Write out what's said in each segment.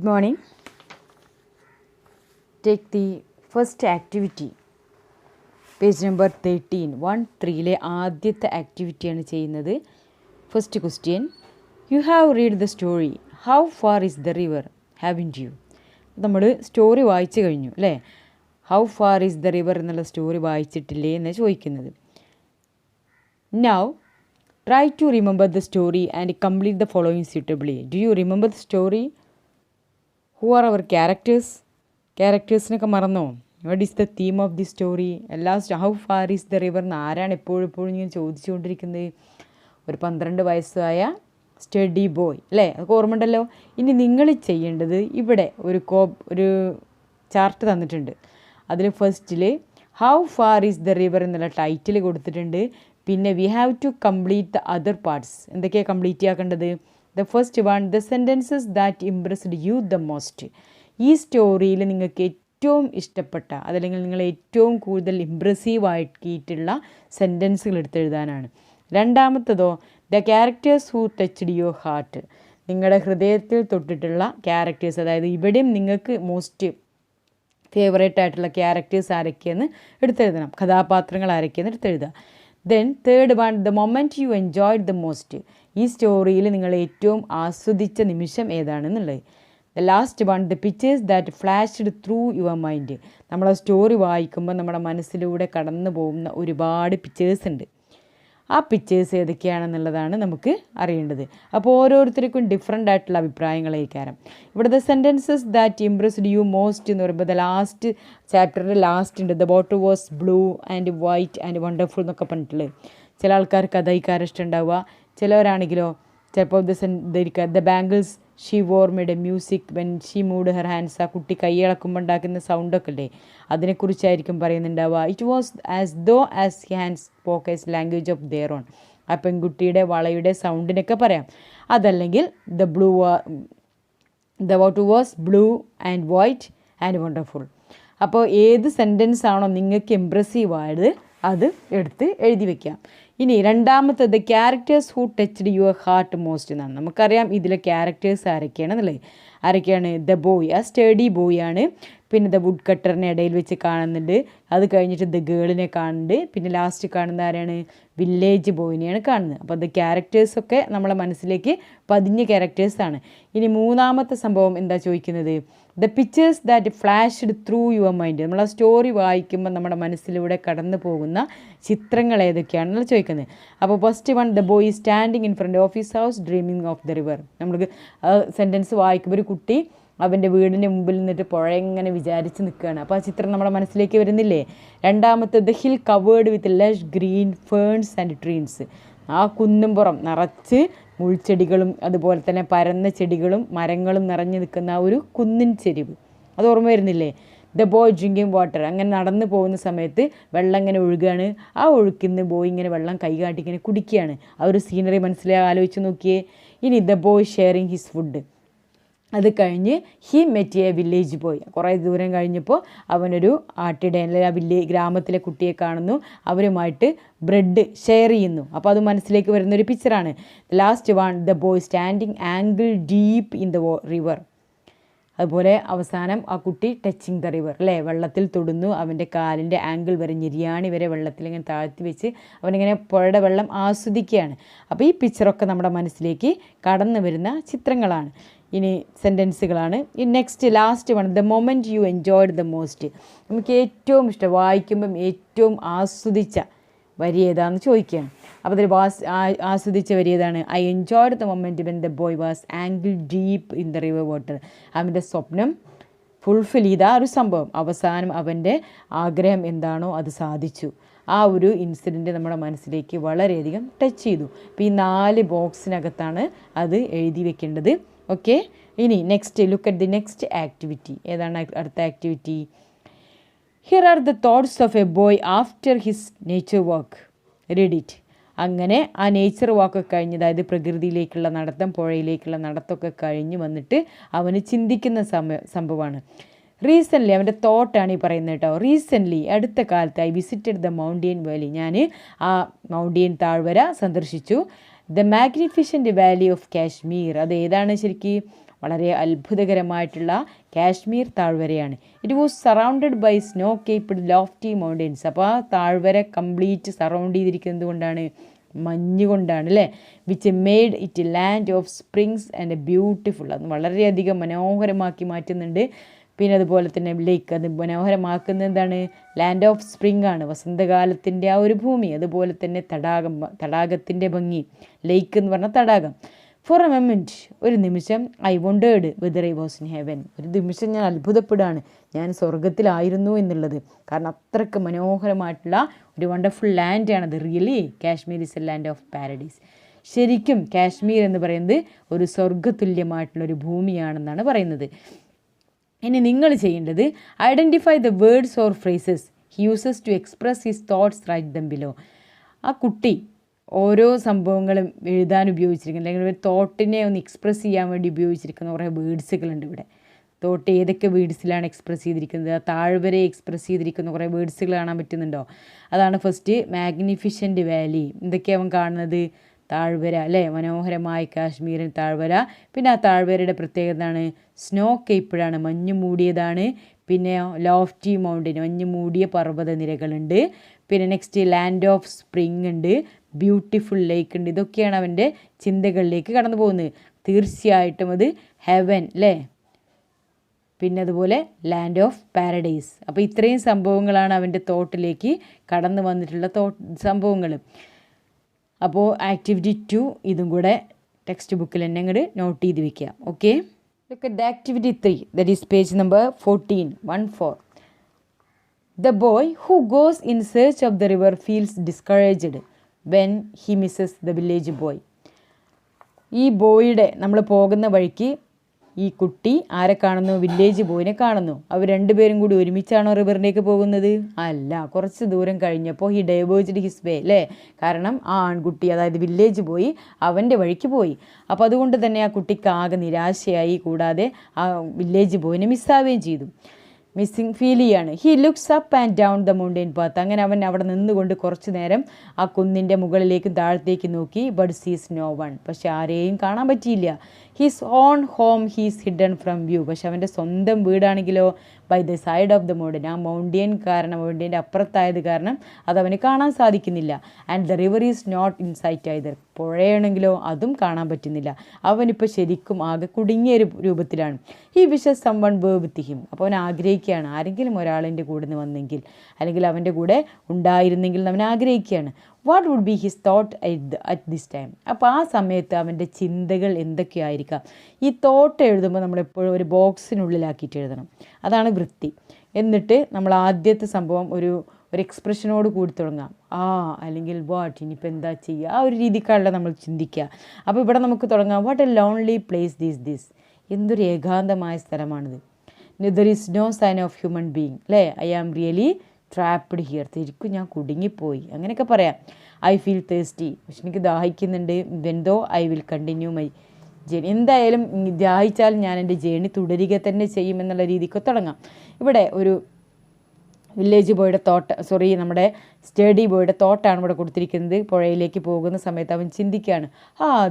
Good morning. Take the first activity. Page number 13. 1-3 ആദ്യത്തെ ആക്ടിവിറ്റിയാണ് ചെയ്യുന്നത്. First question. You have read the story. How far is the river? Haven't you? നമ്മൾ story വായിച്ചു കഴിഞ്ഞു അല്ലേ? How far is the river എന്നുള്ള story വായിച്ചിട്ടില്ലേ എന്നാണ് ചോദിക്കുന്നത്. Now try to remember the story and complete the following suitably. Do you remember the story? Who are our characters? ക്യാരക്ടേഴ്സിനൊക്കെ മറന്നോ? What is the theme of the story? How far is the river എന്ന് ആരാണ് എപ്പോഴും ഞാൻ ചോദിച്ചുകൊണ്ടിരിക്കുന്നത്? ഒരു 12 വയസ്സായ study boy അല്ലേ? അതൊക്കെ ഓർമ്മയുണ്ടല്ലോ. ഇനി നിങ്ങൾ ചെയ്യേണ്ടത് ഇവിടെ ഒരു ചാർട്ട് തന്നിട്ടുണ്ട്. അതിൽ ഫസ്റ്റിൽ how far is the river എന്നുള്ള ടൈറ്റിൽ കൊടുത്തിട്ടുണ്ട്. പിന്നെ we have to complete the other parts. എന്തൊക്കെയാണ് കംപ്ലീറ്റ് ആക്കേണ്ടത്? The first one, the sentences that impressed you the most. ഈ സ്റ്റോറിയിൽ നിങ്ങൾക്ക് ഏറ്റവും ഇഷ്ടപ്പെട്ട അതല്ലെങ്കിൽ നിങ്ങൾ ഏറ്റവും കൂടുതൽ ഇംപ്രസീവ് ആക്കിയിട്ടുള്ള സെൻറ്റൻസുകൾ എടുത്തെഴുതാനാണ്. രണ്ടാമത്തതോ, the characters who touched your heart. നിങ്ങളുടെ ഹൃദയത്തിൽ തൊട്ടിട്ടുള്ള ക്യാരക്ടേഴ്സ്, അതായത് ഇവിടെയും നിങ്ങൾക്ക് മോസ്റ്റ് ഫേവറേറ്റ് ആയിട്ടുള്ള ക്യാരക്ടേഴ്സ് ആരൊക്കെയെന്ന് എടുത്തെഴുതണം. കഥാപാത്രങ്ങൾ ആരൊക്കെയെന്ന് എടുത്തെഴുതുക. Then third one, the moment you enjoyed the most. ഈ സ്റ്റോറിയിൽ നിങ്ങൾ ഏറ്റവും ആസ്വദിച്ച നിമിഷം ഏതാണെന്നുള്ളത്. The last one, the pictures that flashed through your mind. നമ്മൾ ആ സ്റ്റോറി വായിക്കുമ്പോൾ നമ്മുടെ മനസ്സിലൂടെ കടന്നു പോകുന്ന ഒരുപാട് പിക്ചേഴ്സ് ഉണ്ട്. ആ പിക്ചേഴ്സ് ഏതൊക്കെയാണെന്നുള്ളതാണ് നമുക്ക് അറിയേണ്ടത്. അപ്പോൾ ഓരോരുത്തർക്കും ഡിഫറെൻ്റ് ആയിട്ടുള്ള അഭിപ്രായങ്ങളായിരിക്കാം. ഇവിടുത്തെ sentences that impressed you most എന്ന് പറയുമ്പോൾ ദ ലാസ്റ്റ് ചാപ്റ്ററിൻ്റെ ലാസ്റ്റ് ഉണ്ട്. The water was blue and white and wonderful എന്നൊക്കെ പറഞ്ഞിട്ടുള്ളത്. ചില ആൾക്കാർക്ക് അതായിക്കാരം ഇഷ്ടമുണ്ടാവുക. ചിലവരാണെങ്കിലോ ചിലപ്പോൾ the bangles she wore made a music when she moved her hands. ആ കുട്ടി കൈയിളക്കുമ്പോൾ ഉണ്ടാക്കുന്ന സൗണ്ടൊക്കെ അല്ലേ, അതിനെക്കുറിച്ചായിരിക്കും പറയുന്നുണ്ടാവുക. It was as though as hands spoke as language of their own. ആ പെൺകുട്ടിയുടെ വളയുടെ സൗണ്ടിനൊക്കെ പറയാം. അതല്ലെങ്കിൽ the water was blue and white and wonderful. അപ്പോൾ ഏത് സെൻറ്റൻസ് ആണോ നിങ്ങൾക്ക് ഇംപ്രസീവ് ആയത് അത് എടുത്ത് എഴുതി വയ്ക്കാം. ഇനി രണ്ടാമത്തത് characters who touched your heart most എന്നാണ്. നമുക്കറിയാം ഇതിലെ ക്യാരക്ടേഴ്സ് ആരൊക്കെയാണെന്നുള്ളത്. ആരൊക്കെയാണ്? ദ ബോയ്, ആ സ്റ്റഡി ബോയ് ആണ്. പിന്നെ ദ വുഡ് കട്ടറിനെ ഇടയിൽ വെച്ച് കാണുന്നുണ്ട്. അത് കഴിഞ്ഞിട്ട് ദ ഗേളിനെ കാണുന്നുണ്ട്. പിന്നെ ലാസ്റ്റ് കാണുന്ന ആരാണ്? വില്ലേജ് ബോയിനെയാണ് കാണുന്നത്. അപ്പോൾ ദ ക്യാരക്ടേഴ്സൊക്കെ നമ്മളെ മനസ്സിലേക്ക് പതിഞ്ഞ ക്യാരക്ടേഴ്സാണ്. ഇനി മൂന്നാമത്തെ സംഭവം എന്താ ചോദിക്കുന്നത്? The pictures that flashed through your mind. നമ്മൾ ആ സ്റ്റോറി വായിക്കുമ്പോൾ നമ്മുടെ മനസ്സിലൂടെ കടന്നു പോകുന്ന ചിത്രങ്ങൾ ഏതൊക്കെയാണെന്നുള്ള ചോദിക്കുന്നത്. അപ്പോൾ first one, the boy standing in front of his house dreaming of the river. നമ്മൾക്ക് സെൻറ്റൻസ് വായിക്കുമ്പോൾ ഒരു കുട്ടി അവൻ്റെ വീടിൻ്റെ മുമ്പിൽ നിന്നിട്ട് പുഴ ഇങ്ങനെ വിചാരിച്ച് നിൽക്കുകയാണ്. അപ്പോൾ ആ ചിത്രം നമ്മുടെ മനസ്സിലേക്ക് വരുന്നില്ലേ? രണ്ടാമത്തെ, the hill covered with lush green ferns and trees. ആ കുന്നുംപുറം നിറച്ച് മുൾച്ചെടികളും അതുപോലെ തന്നെ പരന്ന ചെടികളും മരങ്ങളും നിറഞ്ഞു നിൽക്കുന്ന ആ ഒരു കുന്നിൻ ചെരിവ്, അത് ഓർമ്മ വരുന്നില്ലേ? The boy drinking water. അങ്ങനെ നടന്നു പോകുന്ന സമയത്ത് വെള്ളം ഇങ്ങനെ ഒഴുകുകയാണ്. ആ ഒഴുക്കുന്ന ബോയ് ഇങ്ങനെ വെള്ളം കൈകാട്ടി ഇങ്ങനെ കുടിക്കുകയാണ്. ആ ഒരു സീനറി ആലോചിച്ച് നോക്കിയേ. ഇനി the boy sharing his food. അത് കഴിഞ്ഞ് he met A village boy. കുറേ ദൂരം കഴിഞ്ഞപ്പോൾ അവനൊരു ആട്ടിടയൻ അല്ലെങ്കിൽ ആ ഗ്രാമത്തിലെ കുട്ടിയെ കാണുന്നു. അവരുമായിട്ട് ബ്രെഡ് ഷെയർ ചെയ്യുന്നു. അപ്പോൾ അത് മനസ്സിലേക്ക് വരുന്നൊരു പിക്ചറാണ്. Last one, the boy standing ankle deep in the river. അതുപോലെ അവസാനം ആ കുട്ടി ടച്ചിങ് ദ റിവർ അല്ലേ, വെള്ളത്തിൽ തൊടുന്നു. അവൻ്റെ കാലിൻ്റെ ആങ്കിൾ വരെ ഞെരിയാണി വരെ വെള്ളത്തിൽ ഇങ്ങനെ താഴ്ത്തി വെച്ച് അവനിങ്ങനെ പുഴയുടെ വെള്ളം ആസ്വദിക്കുകയാണ്. അപ്പോൾ ഈ പിക്ചറൊക്കെ നമ്മുടെ മനസ്സിലേക്ക് കടന്നു വരുന്ന ചിത്രങ്ങളാണ്. ഇനി സെൻറ്റൻസുകളാണ്. ഈ next last one, the moment you enjoyed the most. നമുക്ക് ഏറ്റവും ഇഷ്ടം, വായിക്കുമ്പം ഏറ്റവും ആസ്വദിച്ച വരി ഏതാണെന്ന് ചോദിക്കുകയാണ്. അപ്പോൾ അതിൽ ആസ്വദിച്ച വരി ഏതാണ്? I enjoyed the moment when the boy was ankle deep in the river water. അവൻ്റെ സ്വപ്നം ഫുൾഫിൽ ചെയ്ത ആ ഒരു സംഭവം, അവസാനം അവൻ്റെ ആഗ്രഹം എന്താണോ അത് സാധിച്ചു. ആ ഒരു ഇൻസിഡൻറ്റ് നമ്മുടെ മനസ്സിലേക്ക് വളരെയധികം ടച്ച് ചെയ്തു. അപ്പോൾ ഈ 4 ബോക്സിനകത്താണ് അത് എഴുതി വെക്കേണ്ടത്. ഓക്കെ. ഇനി next look at the next activity. ഏതാണ് അടുത്ത activity? Here are the thoughts of A boy after his nature walk. Read it. അങ്ങനെ ആ നേച്ചർ വാക്കൊക്കെ കഴിഞ്ഞ്, അതായത് പ്രകൃതിയിലേക്കുള്ള നടത്തം, പുഴയിലേക്കുള്ള നടത്തമൊക്കെ കഴിഞ്ഞ് വന്നിട്ട് അവന് ചിന്തിക്കുന്ന സംഭവമാണ്. റീസെൻ്റ്ലി, അവൻ്റെ തോട്ടാണ് ഈ പറയുന്നത് കേട്ടോ. റീസെൻ്റ്ലി, അടുത്ത കാലത്ത്, I visited the mountain valley. ഞാൻ ആ മൗണ്ടൻ താഴ്വര സന്ദർശിച്ചു. The magnificent valley of Kashmir. അത് ഏതാണ് ശരിക്കും? വളരെ അത്ഭുതകരമായിട്ടുള്ള കാശ്മീർ താഴ്വരയാണ്. It was surrounded by snow capped lofty mountains. അപ്പോൾ ആ താഴ്വര കംപ്ലീറ്റ് സറൗണ്ട് ചെയ്തിരിക്കുന്നത് കൊണ്ടാണ്, മഞ്ഞ് കൊണ്ടാണ് അല്ലേ. Which made it land of springs and beautiful. അത് വളരെയധികം മനോഹരമാക്കി മാറ്റുന്നുണ്ട്. പിന്നെ അതുപോലെ തന്നെ ലേക്ക്, അത് മനോഹരമാക്കുന്നത് എന്താണ്, ലാൻഡ് ഓഫ് സ്പ്രിംഗ് ആണ്, വസന്തകാലത്തിൻ്റെ ആ ഒരു ഭൂമി. അതുപോലെ തന്നെ തടാകത്തിൻ്റെ ഭംഗി, ലേക്ക് എന്ന് പറഞ്ഞാൽ തടാകം. ഫോർ എ മൊമെൻറ്റ്, ഒരു നിമിഷം, I wondered whether I was in heaven. ഒരു നിമിഷം ഞാൻ അത്ഭുതപ്പെടുകയാണ് ഞാൻ സ്വർഗത്തിലായിരുന്നു എന്നുള്ളത്. കാരണം അത്രയ്ക്ക് മനോഹരമായിട്ടുള്ള ഒരു വണ്ടർഫുൾ ലാൻഡാണത്. Really Kashmir is a land of paradise. ശരിക്കും കാശ്മീർ എന്ന് പറയുന്നത് ഒരു സ്വർഗതുല്യമായിട്ടുള്ളൊരു ഭൂമിയാണെന്നാണ് പറയുന്നത്. ഇനി നിങ്ങൾ ചെയ്യേണ്ടത് identify the words or phrases he uses to express his thoughts, write them below. ആ കുട്ടി ഓരോ സംഭവങ്ങളും എഴുതാൻ ഉപയോഗിച്ചിരിക്കുന്നത്, അല്ലെങ്കിൽ ഒരു തോട്ടിനെ ഒന്ന് എക്സ്പ്രസ് ചെയ്യാൻ വേണ്ടി ഉപയോഗിച്ചിരിക്കുന്ന കുറേ വേർഡ്സുകളുണ്ട് ഇവിടെ. തോട്ട് ഏതൊക്കെ വേർഡ്സിലാണ് എക്സ്പ്രസ് ചെയ്തിരിക്കുന്നത്, ആ താഴ്വരെ എക്സ്പ്രസ് ചെയ്തിരിക്കുന്ന കുറേ വേർഡ്സുകൾ കാണാൻ പറ്റുന്നുണ്ടോ? അതാണ് ഫസ്റ്റ്, മാഗ്നിഫിഷ്യൻ്റ് വാലി. എന്തൊക്കെയാണ് അവൻ കാണുന്നത്? താഴ്വര അല്ലേ, മനോഹരമായ കാശ്മീരിൻ താഴ്വര. പിന്നെ ആ താഴ്വരയുടെ പ്രത്യേകത എന്താണ്? സ്നോ കേപ്പിടാണ്, മഞ്ഞ് മൂടിയതാണ്. പിന്നെ ലോഫ്റ്റി മൗണ്ടൻ, മഞ്ഞ് മൂടിയ പർവ്വത നിരകളുണ്ട്. പിന്നെ നെക്സ്റ്റ് ലാൻഡ് ഓഫ് സ്പ്രിംഗ് ഉണ്ട്, ബ്യൂട്ടിഫുൾ ലേക്ക് ഉണ്ട്. ഇതൊക്കെയാണ് അവൻ്റെ ചിന്തകളിലേക്ക് കടന്നു പോകുന്നത്. തീർച്ചയായിട്ടും അത് ഹെവൻ അല്ലേ, പിന്നെ അതുപോലെ ലാൻഡ് ഓഫ് പാരഡൈസ്. അപ്പോൾ ഇത്രയും സംഭവങ്ങളാണ് അവൻ്റെ തോട്ടിലേക്ക് കടന്നു വന്നിട്ടുള്ള സംഭവങ്ങൾ. അപ്പോൾ ആക്ടിവിറ്റി 2 ഇതും കൂടെ ടെക്സ്റ്റ് ബുക്കിൽ തന്നെ അങ്ങോട്ട് നോട്ട് ചെയ്ത് വെക്കുക. Okay, look at the activity 3, that is page number 14. The boy who goes in search of the river feels discouraged when he misses the village boy. ഈ ബോയുടെ നമ്മൾ പോകുന്ന വഴിക്ക് ഈ കുട്ടി ആരെ കാണുന്നു? വില്ലേജ് ബോയിനെ കാണുന്നു. അവർ രണ്ടുപേരും കൂടി ഒരുമിച്ചാണോ റിവറിലേക്ക് പോകുന്നത്? അല്ല, കുറച്ച് ദൂരം കഴിഞ്ഞപ്പോൾ ഹി ഡൈവേഴ്സ്ഡ് ഹിസ് വേ അല്ലേ. കാരണം ആ ആൺകുട്ടി, അതായത് വില്ലേജ് ബോയ് അവൻ്റെ വഴിക്ക് പോയി. അപ്പോൾ അതുകൊണ്ട് തന്നെ ആ കുട്ടിക്ക് ആകെ നിരാശയായി, കൂടാതെ ആ വില്ലേജ് ബോയിനെ മിസ്സാവുകയും ചെയ്തു. മിസ്സിങ് ഫീൽ ചെയ്യാണ്. He looks up and down the mountain path. അങ്ങനെ അവൻ അവിടെ നിന്നുകൊണ്ട് കുറച്ച് നേരം ആ കുന്നിൻ്റെ മുകളിലേക്കും താഴത്തേക്ക് നോക്കി. ബട്ട് സീസ് നോ വൺ. പക്ഷെ ആരെയും കാണാൻ പറ്റിയില്ല. His own home he's hidden from view. പക്ഷെ അവൻ്റെ സ്വന്തം വീടാണെങ്കിലോ by the side of the mountain, ആ മൗണ്ടൻ്റെ അപ്പുറത്തായത് കാരണം അതവന് കാണാൻ സാധിക്കുന്നില്ല. And the river is not in sight either. പുഴയാണെങ്കിലോ അതും കാണാൻ പറ്റുന്നില്ല. അവനിപ്പോൾ ശരിക്കും ആകെ കുടുങ്ങിയ ഒരു രൂപത്തിലാണ്. He wishes someone were with him. അപ്പോൾ അവൻ ആഗ്രഹിക്കുകയാണ് ആരെങ്കിലും ഒരാളിൻ്റെ കൂടെ നിന്ന് വന്നെങ്കിൽ, അല്ലെങ്കിൽ അവൻ്റെ കൂടെ ഉണ്ടായിരുന്നെങ്കിൽ അവൻ ആഗ്രഹിക്കുകയാണ്. What would be his thought at this time. അപ്പോൾ ആ സമയത്ത് അവൻ്റെ ചിന്തകൾ എന്തൊക്കെയായിരിക്കാം? ഈ തോട്ട് എഴുതുമ്പോൾ നമ്മളെപ്പോഴും ഒരു ബോക്സിനുള്ളിലാക്കിയിട്ട് എഴുതണം. അതാണ് വൃത്തി. എന്നിട്ട് നമ്മൾ ആദ്യത്തെ സംഭവം ഒരു എക്സ്പ്രഷനോട് കൂടി തുടങ്ങാം. അല്ലെങ്കിൽ വാട്ട്, ഇനിയിപ്പോൾ എന്താ ചെയ്യുക, ആ ഒരു രീതിക്കാണല്ലോ നമ്മൾ ചിന്തിക്കുക. അപ്പോൾ ഇവിടെ നമുക്ക് തുടങ്ങാം. What a lonely place this. എന്തൊരു ഏകാന്തമായ സ്ഥലമാണിത്. There is no sign of human being അല്ലേ. I am really trapped here. ശരിക്കും ഞാൻ കുടുങ്ങിപ്പോയി, അങ്ങനെയൊക്കെ പറയാം. I feel thirsty. പക്ഷെ എനിക്ക് ദാഹിക്കുന്നുണ്ട്. Even though I will continue my journey. എന്തായാലും ദാഹിച്ചാൽ ഞാൻ എൻ്റെ ജേണി തുടരുക തന്നെ ചെയ്യുമെന്നുള്ള രീതിക്ക് തുടങ്ങാം. ഇവിടെ ഒരു വില്ലേജ് ബോയുടെ നമ്മുടെ സ്റ്റഡി ബോയുടെ തോട്ടാണ് ഇവിടെ കൊടുത്തിരിക്കുന്നത്. പുഴയിലേക്ക് പോകുന്ന സമയത്ത് അവൻ ചിന്തിക്കുകയാണ്,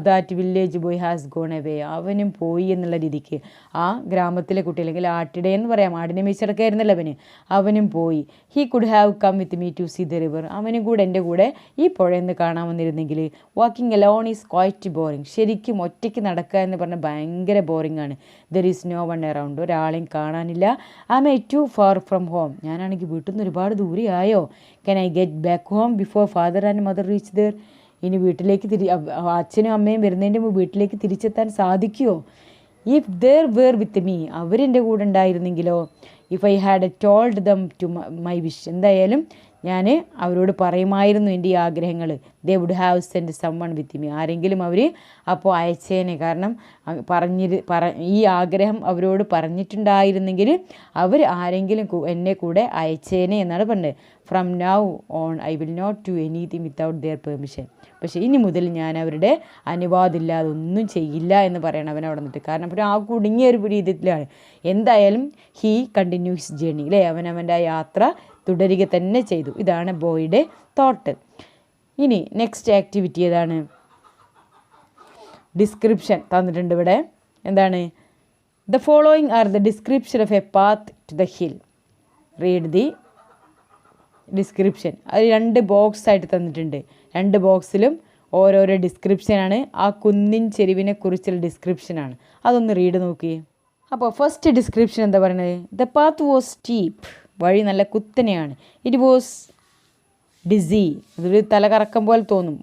that village boy has gone away. അവനും പോയി എന്നുള്ള രീതിക്ക്. ആ ഗ്രാമത്തിലെ കുട്ടി, അല്ലെങ്കിൽ ആട്ടിടെ എന്ന് പറയാം, ആടിനെ മേച്ചടക്കായിരുന്നല്ലോ അവനും പോയി. He could have come with me to see the river. അവനും കൂടെ എൻ്റെ കൂടെ ഈ പുഴയെന്ന് കാണാൻ വന്നിരുന്നെങ്കിൽ. Walking alone is quite boring. ശരിക്കും ഒറ്റയ്ക്ക് നടക്കുക എന്ന് പറഞ്ഞാൽ ഭയങ്കര ബോറിംഗ് ആണ്. There is no one around. ഒരാളെയും കാണാനില്ല. I am too far from home. ഞാനാണെങ്കിൽ വീട്ടിൽ നിന്ന് ഒരുപാട് ദൂരെയായോ. Can I get back home before father and mother reach there. ഇനി വീട്ടിലേക്ക് അച്ഛനും അമ്മയും വരുന്നതിൻ്റെ മുമ്പ് വീട്ടിലേക്ക് തിരിച്ചെത്താൻ സാധിക്കുമോ? If they were with me. അവരെൻ്റെ കൂടെ ഉണ്ടായിരുന്നെങ്കിലോ. If I had told them to my wish. എന്തായാലും ഞാൻ അവരോട് പറയുമായിരുന്നു എൻ്റെ ഈ ആഗ്രഹങ്ങൾ. They would have send someone with me. ആരെങ്കിലും അവർ അപ്പോൾ അയച്ചേനെ. കാരണം ഈ ആഗ്രഹം അവരോട് പറഞ്ഞിട്ടുണ്ടായിരുന്നെങ്കിൽ അവർ ആരെങ്കിലും എന്നെ കൂടെ അയച്ചേനെ എന്നാണ് പറഞ്ഞത്. From now on I will not do anything without their permission. പക്ഷേ ഇനി മുതൽ ഞാൻ അവരുടെ അനുവാദമില്ലാതെ ഒന്നും ചെയ്യില്ല എന്ന് പറയണം അവൻ അവിടെ നിന്നിട്ട്. കാരണം അപ്പോൾ ആ കുടുങ്ങിയ ഒരു രീതിയിലാണ്. എന്തായാലും ഹീ കണ്ടിന്യൂ ഹിസ് ജേണി അല്ലേ. അവൻ്റെ ആ യാത്ര തുടരുക തന്നെ ചെയ്തു. ഇതാണ് ബോയുടെ തോട്ട്. ഇനി നെക്സ്റ്റ് ആക്ടിവിറ്റി ഏതാണ്? ഡിസ്ക്രിപ്ഷൻ തന്നിട്ടുണ്ട് ഇവിടെ. എന്താണ്? The following are the description of a path to the hill. Read the description. അത് 2 ബോക്സ് ആയിട്ട് തന്നിട്ടുണ്ട്. 2 ബോക്സിലും ഓരോരോ ഡിസ്ക്രിപ്ഷനാണ്. ആ കുന്നിൻ ചെരുവിനെ കുറിച്ചുള്ള ഡിസ്ക്രിപ്ഷനാണ്. അതൊന്ന് റീഡ് നോക്കി. അപ്പോൾ ഫസ്റ്റ് ഡിസ്ക്രിപ്ഷൻ എന്താ പറയുന്നത്? The path was steep. വഴി നല്ല കുത്തനെയാണ്. It was DC. അതൊരു തലകറക്കം പോലെ തോന്നും.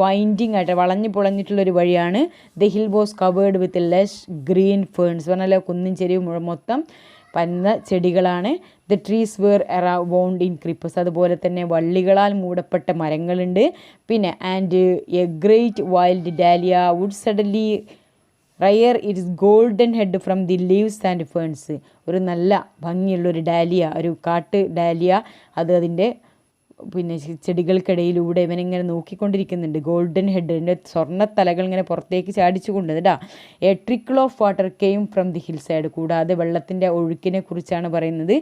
വൈൻഡിങ് ആയിട്ട് വളഞ്ഞു പൊളഞ്ഞിട്ടുള്ളൊരു വഴിയാണ്. The hill was covered with lush green ferns. പറഞ്ഞാൽ കുന്നിൻ ചെരുവ് മൊത്തം പന്ന ചെടികളാണ്. The trees were around in creepers. അതുപോലെ തന്നെ വള്ളികളാൽ മൂടപ്പെട്ട മരങ്ങളുണ്ട്. പിന്നെ and a great wild dahlia would suddenly rear its golden head from the leaves and ferns. ഒരു നല്ല ഭംഗിയുള്ളൊരു ഡാലിയ, ഒരു കാട്ട് ഡാലിയ, അത് അതിൻ്റെ പിന്നെ ചെടികൾക്കിടയിലൂടെ ഇവനിങ്ങനെ നോക്കിക്കൊണ്ടിരിക്കുന്നുണ്ട്. ഗോൾഡൻ ഹെഡ്, എൻ്റെ സ്വർണ്ണത്തലകൾ ഇങ്ങനെ പുറത്തേക്ക് ചാടിച്ചു കൊണ്ട് കേട്ടോ. A trickle of water came from the hill side. കൂടാതെ വെള്ളത്തിൻ്റെ ഒഴുക്കിനെ കുറിച്ചാണ് പറയുന്നത്.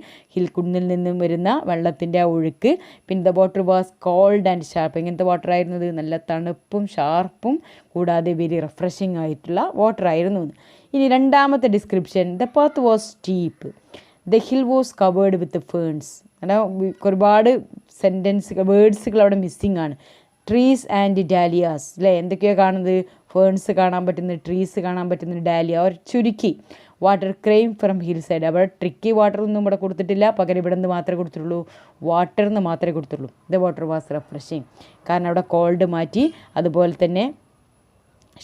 കുന്നിൽ നിന്നും വരുന്ന വെള്ളത്തിൻ്റെ ആ ഒഴുക്ക്. പിന്നെ the water was cold and sharp. എങ്ങനത്തെ വാട്ടർ ആയിരുന്നത്? നല്ല തണുപ്പും ഷാർപ്പും കൂടാതെ വെരി റിഫ്രഷിംഗ് ആയിട്ടുള്ള വാട്ടർ ആയിരുന്നു. ഇനി രണ്ടാമത്തെ description, the path was steep. The hill was covered with ferns. അങ്ങനെ ഒരുപാട് വേർഡ്സുകൾ അവിടെ മിസ്സിങ് ആണ്. ട്രീസ് ആൻഡ് ഡാലിയാസ് അല്ലേ? എന്തൊക്കെയാണ് കാണുന്നത്? ഫേൺസ് കാണാൻ പറ്റുന്നത്, ട്രീസ് കാണാൻ പറ്റുന്നത്, ഡാലിയ. അവർ ചുരുക്കി. Water came from hill side. അവിടെ ട്രിക്കി വാട്ടർ ഒന്നും ഇവിടെ കൊടുത്തിട്ടില്ല. പകരം ഇവിടെ നിന്ന് മാത്രമേ കൊടുത്തിട്ടുള്ളൂ, വാട്ടർ എന്ന് മാത്രമേ കൊടുത്തുള്ളൂ. The water was refreshing. കാരണം അവിടെ കോൾഡ് മാറ്റി, അതുപോലെ തന്നെ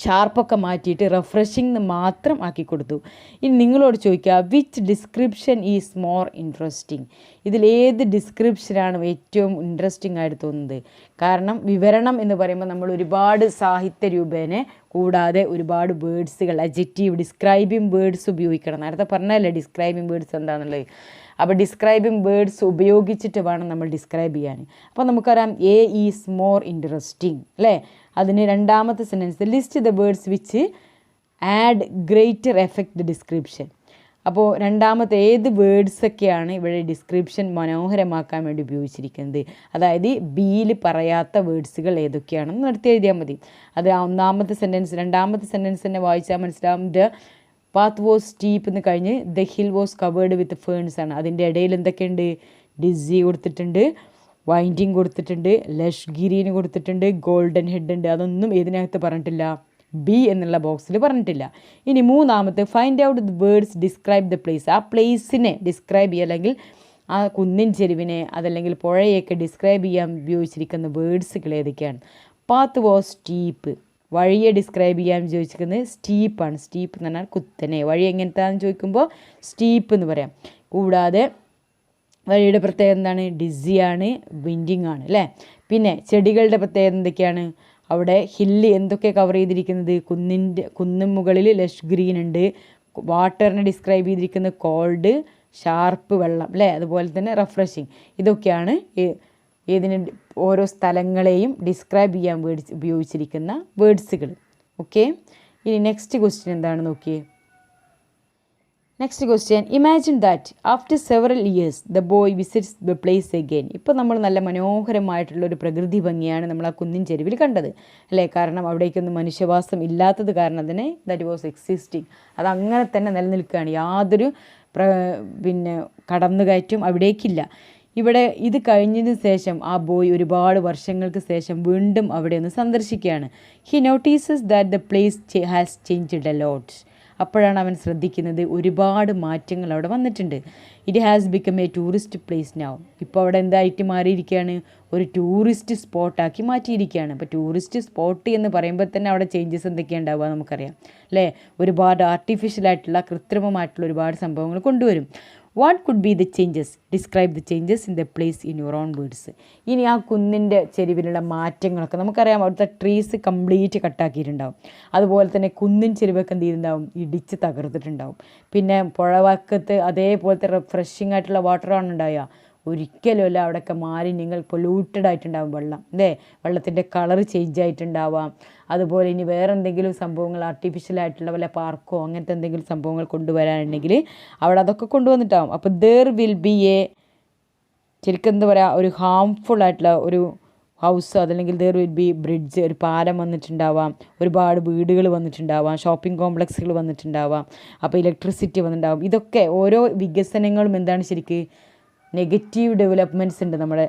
ഷാർപ്പൊക്കെ മാറ്റിയിട്ട് റിഫ്രഷിംഗ് എന്ന് മാത്രം ആക്കി കൊടുത്തു. ഇനി നിങ്ങളോട് ചോദിക്കുക, which description is more interesting? ഇതിലേത് ഡിസ്ക്രിപ്ഷനാണ് ഏറ്റവും ഇൻട്രസ്റ്റിംഗ് ആയിട്ട് തോന്നുന്നത്? കാരണം വിവരണം എന്ന് പറയുമ്പോൾ നമ്മൾ ഒരുപാട് സാഹിത്യ രൂപേനെ കൂടാതെ ഒരുപാട് വേർഡ്സുകൾ, അഡ്ജക്റ്റീവ്, ഡിസ്ക്രൈബിങ് വേർഡ്സ് ഉപയോഗിക്കണം. നേരത്തെ പറഞ്ഞല്ലേ ഡിസ്ക്രൈബിങ് വേർഡ്സ് എന്താണെന്നുള്ളത്. അപ്പോൾ ഡിസ്ക്രൈബിങ് വേർഡ്സ് ഉപയോഗിച്ചിട്ട് വേണം നമ്മൾ ഡിസ്ക്രൈബ് ചെയ്യാൻ. അപ്പോൾ നമുക്കറിയാം എ ഈസ് മോർ ഇൻട്രസ്റ്റിംഗ് അല്ലേ? അതിന് രണ്ടാമത്തെ sentence, list the words which add greater effect description. അപ്പോൾ രണ്ടാമത്തെ ഏത് വേർഡ്സൊക്കെയാണ് ഇവിടെ ഡിസ്ക്രിപ്ഷൻ മനോഹരമാക്കാൻ വേണ്ടി ഉപയോഗിച്ചിരിക്കുന്നത്? അതായത് ബിയിൽ പറയാത്ത വേർഡ്സുകൾ ഏതൊക്കെയാണെന്ന് നിർത്തി എഴുതിയാൽ മതി. അത് ഒന്നാമത്തെ സെൻറ്റൻസ്. രണ്ടാമത്തെ സെൻറ്റൻസ് തന്നെ വായിച്ചാൽ മനസ്സിലാവും. ദ പാത്ത് വാസ് സ്റ്റീപ്പ് എന്ന് കഴിഞ്ഞ് the hill was covered with ferns ആണ്. അതിൻ്റെ ഇടയിൽ എന്തൊക്കെയുണ്ട്? ഡിസി കൊടുത്തിട്ടുണ്ട്, വൈൻഡിങ് കൊടുത്തിട്ടുണ്ട്, ലഷ് ഗ്രീൻ കൊടുത്തിട്ടുണ്ട്, ഗോൾഡൻ ഹെഡ് ഉണ്ട്. അതൊന്നും ഇതിനകത്ത് പറഞ്ഞിട്ടില്ല, ബി എന്നുള്ള ബോക്സിൽ പറഞ്ഞിട്ടില്ല. ഇനി മൂന്നാമത്തെ, find out the words describe the place. ആ പ്ലേസിനെ ഡിസ്ക്രൈബ് ചെയ്യുക, അല്ലെങ്കിൽ ആ കുന്നിൻ ചെരുവിനെ അതല്ലെങ്കിൽ പുഴയൊക്കെ ഡിസ്ക്രൈബ് ചെയ്യാൻ ഉപയോഗിച്ചിരിക്കുന്ന വേർഡ്സുകൾ ഏതൊക്കെയാണ്? Path was steep. വഴിയെ ഡിസ്ക്രൈബ് ചെയ്യാൻ ചോദിച്ചിരിക്കുന്നത് സ്റ്റീപ്പാണ്. സ്റ്റീപ്പ് എന്ന് പറഞ്ഞാൽ കുത്തനെ. വഴി എങ്ങനത്താണെന്ന് ചോദിക്കുമ്പോൾ സ്റ്റീപ്പ് എന്ന് പറയാം. കൂടാതെ വഴിയുടെ പ്രത്യേകത എന്താണ്? ഡിസിയാണ്, വിൻഡിങ് ആണ് അല്ലേ? പിന്നെ ചെടികളുടെ പ്രത്യേകത എന്തൊക്കെയാണ്? അവിടെ ഹില്ല് എന്തൊക്കെ കവർ ചെയ്തിരിക്കുന്നത്? കുന്നിൻ മുകളിൽ ലഷ് ഗ്രീൻ ഉണ്ട്. വാട്ടറിനെ ഡിസ്ക്രൈബ് ചെയ്തിരിക്കുന്നത് കോൾഡ്, ഷാർപ്പ് വെള്ളം അല്ലേ? അതുപോലെ തന്നെ റിഫ്രഷിങ്. ഇതൊക്കെയാണ് ഇതിന് ഓരോ സ്ഥലങ്ങളെയും ഡിസ്ക്രൈബ് ചെയ്യാൻ ഉപയോഗിച്ചിരിക്കുന്ന വേർഡ്സുകൾ. ഓക്കെ, ഇനി നെക്സ്റ്റ് ക്വസ്റ്റ്യൻ എന്താണ് നോക്കിയേ. Next question, imagine that after several years the boy visits the place again. ഇപ്പോൾ നമ്മൾ നല്ല മനോഹരമായിട്ടുള്ളൊരു പ്രകൃതി ഭംഗിയാണ് നമ്മൾ ആ കുന്നിൻ ചെരുവിൽ കണ്ടത് അല്ലേ? കാരണം അവിടേക്കൊന്നും മനുഷ്യവാസം ഇല്ലാത്തത് കാരണം തന്നെ ദാറ്റ് വാസ് എക്സിസ്റ്റിംഗ്. അതങ്ങനെ തന്നെ നിലനിൽക്കുകയാണ്. യാതൊരു പിന്നെ കടന്നുകയറ്റം അവിടേക്കില്ല. ഇവിടെ ഇത് കഴിഞ്ഞതിന് ശേഷം ആ ബോയ് ഒരുപാട് വർഷങ്ങൾക്ക് ശേഷം വീണ്ടും അവിടെ ഒന്ന് സന്ദർശിക്കുകയാണ്. He notices that the place has changed a lot. അപ്പോഴാണ് അവൻ ശ്രദ്ധിക്കുന്നത് ഒരുപാട് മാറ്റങ്ങൾ അവിടെ വന്നിട്ടുണ്ട്. It has become a tourist place now. ഇപ്പോൾ അവിടെ എന്തായിട്ട് മാറിയിരിക്കുകയാണ്? ഒരു ടൂറിസ്റ്റ് സ്പോട്ടാക്കി മാറ്റിയിരിക്കുകയാണ്. അപ്പോൾ ടൂറിസ്റ്റ് സ്പോട്ട് എന്ന് പറയുമ്പോൾ തന്നെ അവിടെ ചേഞ്ചസ് എന്തൊക്കെയാണ് ഉണ്ടാവുക നമുക്കറിയാം അല്ലേ? ഒരുപാട് ആർട്ടിഫിഷ്യലായിട്ടുള്ള കൃത്രിമമായിട്ടുള്ള ഒരുപാട് സംഭവങ്ങൾ കൊണ്ടുവരും. What could be the changes? Describe the changes in the place in your own words. ഇനി ആ കുന്നിൻ്റെ ചെരുവിലുള്ള മാറ്റങ്ങളൊക്കെ നമുക്കറിയാം. അവിടുത്തെ ട്രീസ് കംപ്ലീറ്റ് കട്ടാക്കിയിട്ടുണ്ടാവും. അതുപോലെ തന്നെ കുന്നിൻ ചെരുവൊക്കെ എന്ത് ചെയ്തിട്ടുണ്ടാവും? ഇടിച്ച് തകർത്തിട്ടുണ്ടാവും. പിന്നെ പുഴവക്കത്ത് അതേപോലത്തെ റിഫ്രഷിംഗ് ആയിട്ടുള്ള വാട്ടറാണ് ഉണ്ടാവുക. ഒരിക്കലുമല്ല. അവിടെയൊക്കെ മാലിന്യങ്ങൾ പൊല്യൂട്ടഡ് ആയിട്ടുണ്ടാവും വെള്ളം അല്ലേ? വെള്ളത്തിൻ്റെ കളർ ചേഞ്ച് ആയിട്ടുണ്ടാവാം. അതുപോലെ ഇനി വേറെ എന്തെങ്കിലും സംഭവങ്ങൾ ആർട്ടിഫിഷ്യലായിട്ടുള്ള വല്ല പാർക്കോ അങ്ങനത്തെ എന്തെങ്കിലും സംഭവങ്ങൾ കൊണ്ടുവരാനുണ്ടെങ്കിൽ അവിടെ അതൊക്കെ കൊണ്ടുവന്നിട്ടാവും. അപ്പോൾ ദർ വിൽ ബി എ ശരിക്കും എന്താ പറയുക, ഒരു ഹാംഫുൾ ആയിട്ടുള്ള ഒരു ഹൗസ്, അതല്ലെങ്കിൽ ദർ വിൽ ബി ബ്രിഡ്ജ്, ഒരു പാലം വന്നിട്ടുണ്ടാവാം, ഒരുപാട് വീടുകൾ വന്നിട്ടുണ്ടാവാം, ഷോപ്പിംഗ് കോംപ്ലക്സുകൾ വന്നിട്ടുണ്ടാവാം, അപ്പോൾ ഇലക്ട്രിസിറ്റി വന്നിട്ടുണ്ടാവും. ഇതൊക്കെ ഓരോ വികസനങ്ങളും എന്താണ് ശരിക്ക് നെഗറ്റീവ് ഡെവലപ്മെൻറ്റ്സ് ഉണ്ട് നമ്മുടെ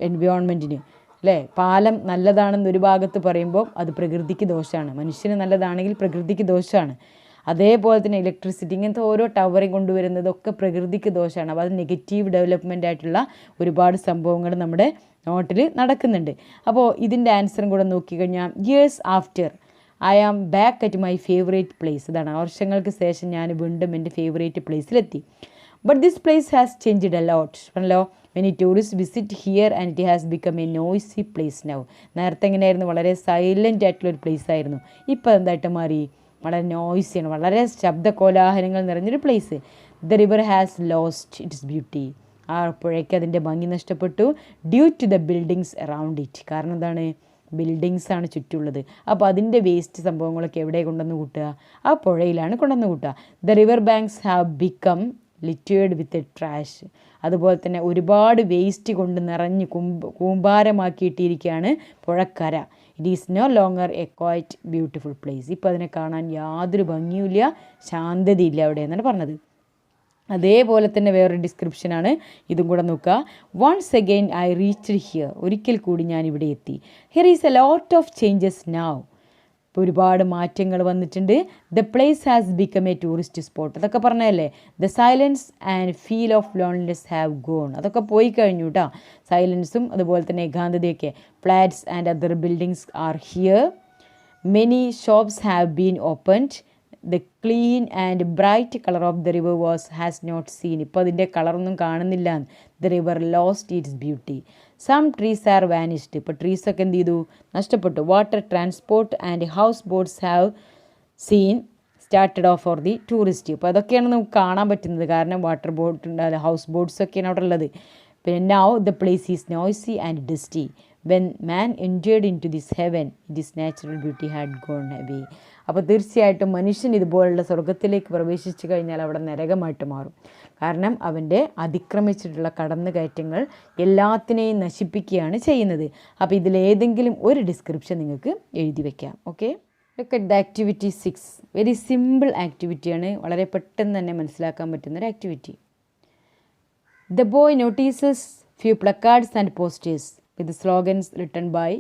എൻവയോൺമെൻറ്റിന് അല്ലേ. പാലം നല്ലതാണെന്ന് ഒരു ഭാഗത്ത് പറയുമ്പോൾ അത് പ്രകൃതിക്ക് ദോഷമാണ്, മനുഷ്യന് നല്ലതാണെങ്കിൽ പ്രകൃതിക്ക് ദോഷമാണ്. അതേപോലെ തന്നെ ഇലക്ട്രിസിറ്റി, ഇങ്ങനത്തെ ഓരോ ടവറും കൊണ്ടുവരുന്നതൊക്കെ പ്രകൃതിക്ക് ദോഷമാണ്. അപ്പോൾ അത് നെഗറ്റീവ് ഡെവലപ്മെൻ്റ് ആയിട്ടുള്ള ഒരുപാട് സംഭവങ്ങൾ നമ്മുടെ നോട്ടിൽ നടക്കുന്നുണ്ട്. അപ്പോൾ ഇതിൻ്റെ ആൻസറും കൂടെ നോക്കിക്കഴിഞ്ഞാൽ years after I am back at my favourite place. ഇതാണ്, വർഷങ്ങൾക്ക് ശേഷം ഞാൻ വീണ്ടും എൻ്റെ ഫേവറേറ്റ് പ്ലേസിലെത്തി. But this place has changed a lot. പറഞ്ഞല്ലോ, many tourist visit here and it has become a noisy place now. നേരത്തെ എങ്ങനെയായിരുന്നു? വളരെ സൈലൻ്റ് ആയിട്ടുള്ളൊരു പ്ലേസ് ആയിരുന്നു. ഇപ്പോൾ എന്തായിട്ട് മാറി? വളരെ നോയ്സിയാണ്, വളരെ ശബ്ദ കോലാഹലങ്ങൾ നിറഞ്ഞൊരു place. The river has lost its beauty. ആ പുഴയ്ക്ക് അതിൻ്റെ ഭംഗി നഷ്ടപ്പെട്ടു. Due to the buildings around it. കാരണം എന്താണ്? ബിൽഡിങ്സാണ് ചുറ്റുള്ളത്. അപ്പോൾ അതിൻ്റെ വേസ്റ്റ് സംഭവങ്ങളൊക്കെ എവിടെ കൊണ്ടുവന്ന് കൂട്ടുക? ആ പുഴയിലാണ് കൊണ്ടുവന്ന് കൂട്ടുക. The river banks have become littered with trash. അതുപോലെ തന്നെ ഒരുപാട് വേസ്റ്റ് കൊണ്ട് നിറഞ്ഞ് കൂമ്പാരമാക്കിയിട്ടിരിക്കുകയാണ് പുഴക്കര. It is no longer a quiet beautiful place. ഇപ്പോൾ അതിനെ കാണാൻ യാതൊരു ഭംഗിയുമില്ല, ശാന്തതയില്ല അവിടെ എന്നാണ് പറഞ്ഞത്. അതേപോലെ തന്നെ വേറൊരു ഡിസ്ക്രിപ്ഷനാണ്, ഇതും കൂടെ നോക്കുക. Once again I reached here. ഒരിക്കൽ കൂടി ഞാൻ ഇവിടെ എത്തി. Here is a lot of changes now. ഇപ്പോൾ ഒരുപാട് മാറ്റങ്ങൾ വന്നിട്ടുണ്ട്. The place has become a tourist spot. അതൊക്കെ പറഞ്ഞതല്ലേ. The silence and feel of loneliness have gone. അതൊക്കെ പോയി കഴിഞ്ഞു കേട്ടോ. സൈലൻസും അതുപോലെ തന്നെ ഏകാന്തതയൊക്കെ. Flats and other buildings are here. Many shops have been opened. The clean and bright colour of the river has not seen. ഇപ്പോൾ അതിൻ്റെ കളറൊന്നും കാണുന്നില്ല. The river lost its beauty. Some trees are vanished. ഇപ്പോൾ ട്രീസൊക്കെ എന്ത് ചെയ്തു? നഷ്ടപ്പെട്ടു. Water transport and house boats have seen started off for the tourist. ഇപ്പോൾ അതൊക്കെയാണ് നമുക്ക് കാണാൻ പറ്റുന്നത്. കാരണം വാട്ടർ ബോട്ട് ഉണ്ട്, ഹൗസ് ബോട്ട്സൊക്കെയാണ് അവിടെ ഉള്ളത്. പിന്നെ now the place is noisy and dusty. When man enjoyed in to this heaven this natural beauty had gone away. അപ്പോൾ തീർച്ചയായിട്ടും മനുഷ്യൻ ഇതുപോലുള്ള സ്വർഗത്തിലേക്ക് പ്രവേശിച്ചു കഴിഞ്ഞാൽ അവിടെ നരകമായിട്ട് മാറും. കാരണം അവൻ്റെ അതിക്രമിച്ചിട്ടുള്ള കടന്നുകയറ്റങ്ങൾ എല്ലാത്തിനെയും നശിപ്പിക്കുകയാണ് ചെയ്യുന്നത്. അപ്പോൾ ഇതിലേതെങ്കിലും ഒരു ഡിസ്ക്രിപ്ഷൻ നിങ്ങൾക്ക് എഴുതി വയ്ക്കാം. Okay, look at the activity 6. Very simple ആക്ടിവിറ്റിയാണ്, വളരെ പെട്ടെന്ന് തന്നെ മനസ്സിലാക്കാൻ പറ്റുന്നൊരു activity. The boy notices few placards and posters with slogans written by